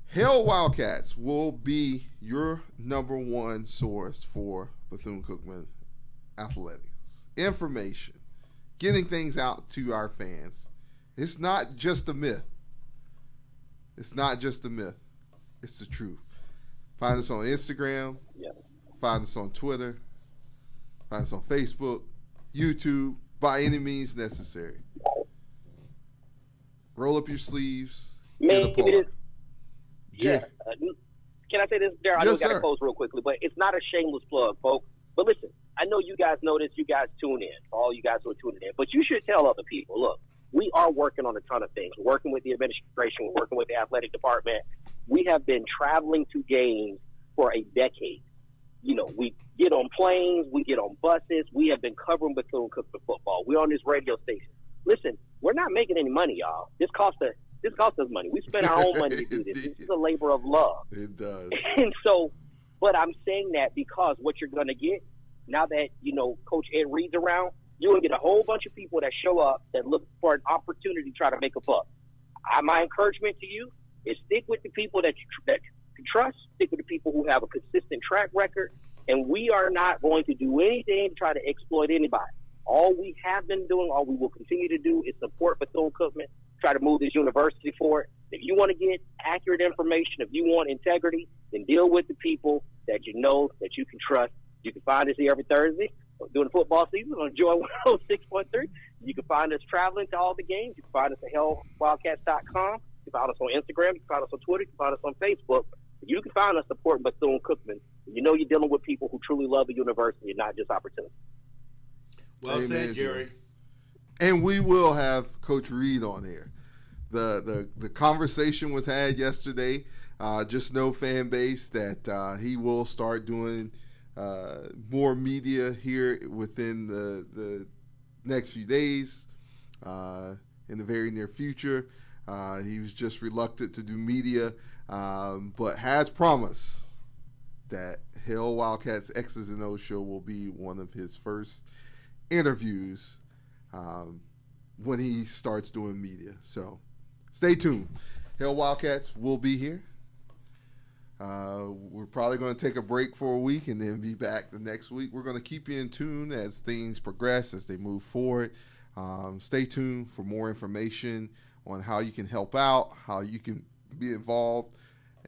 Hell Wildcats will be your number one source for Bethune-Cookman athletics. Information. Getting things out to our fans. It's not just a myth. It's not just a myth. It's the truth. Find us on Instagram. Yeah. Find us on Twitter. Find us on Facebook, YouTube, by any means necessary. Roll up your sleeves. Maybe get a this. Yeah. Can I say this, Daryl? I know we got to close real quickly, but it's not a shameless plug, folks. But listen, I know you guys know this. You guys tune in. All you guys who are tuning in. But you should tell other people, look, we are working on a ton of things. We're working with the administration. We're working with the athletic department. We have been traveling to games for a decade. You know, we get on planes. We get on buses. We have been covering Bethune-Cookman football. We're on this radio station. Listen, we're not making any money, y'all. This costs us money. We spend our own money to do this. This is a labor of love. It does. And so, but I'm saying that because what you're going to get, now that, you know, Coach Ed Reed's around, you're going to get a whole bunch of people that show up that look for an opportunity to try to make a buck. My encouragement to you is stick with the people that you trust, stick with the people who have a consistent track record, and we are not going to do anything to try to exploit anybody. All we have been doing, all we will continue to do is support Bethune-Cookman, try to move this university forward, If you want to get accurate information, if you want integrity, then deal with the people that you know, that you can trust. You can find us here every Thursday during the football season on Joy 106.3. You can find us traveling to all the games. You can find us at hellwildcats.com. You can find us on Instagram. You can find us on Twitter. You can find us on Facebook. You can find us supporting Bethune-Cookman. You know you're dealing with people who truly love the university and not just opportunity. Well Amen, said, Jerry. And we will have Coach Reed on here. The conversation was had yesterday. Just know, fan base, that he will start doing more media here within the next few days, in the very near future. He was just reluctant to do media, but has promised that Hell Wildcats X's and O's show will be one of his first interviews when he starts doing media. So stay tuned. Hell Wildcats will be here. We're probably going to take a break for a week and then be back the next week. We're going to keep you in tune as things progress, as they move forward. Stay tuned for more information on how you can help out, how you can be involved,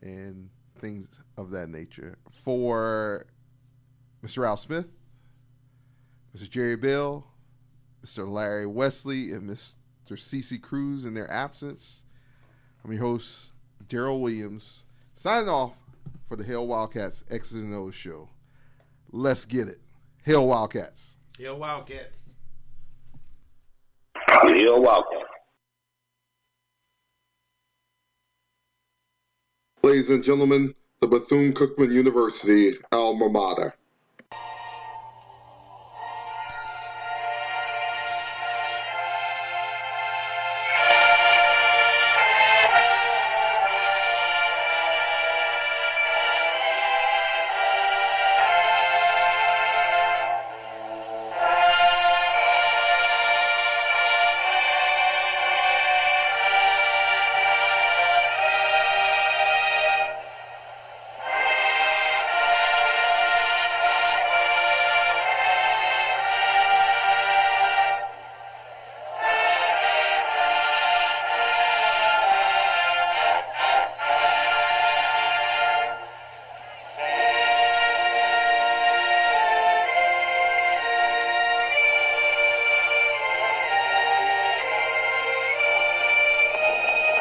and things of that nature. For Mr. Ralph Smith, Mr. Jerry Bell, Mr. Larry Wesley, and Mr. CC Cruse in their absence, I'm your host, Darold Williams, signing off for the Hell Wildcats X's and O's show. Let's get it. Hell Wildcats. Hell Wildcats. Hell Wildcats. Ladies and gentlemen, the Bethune-Cookman University alma mater.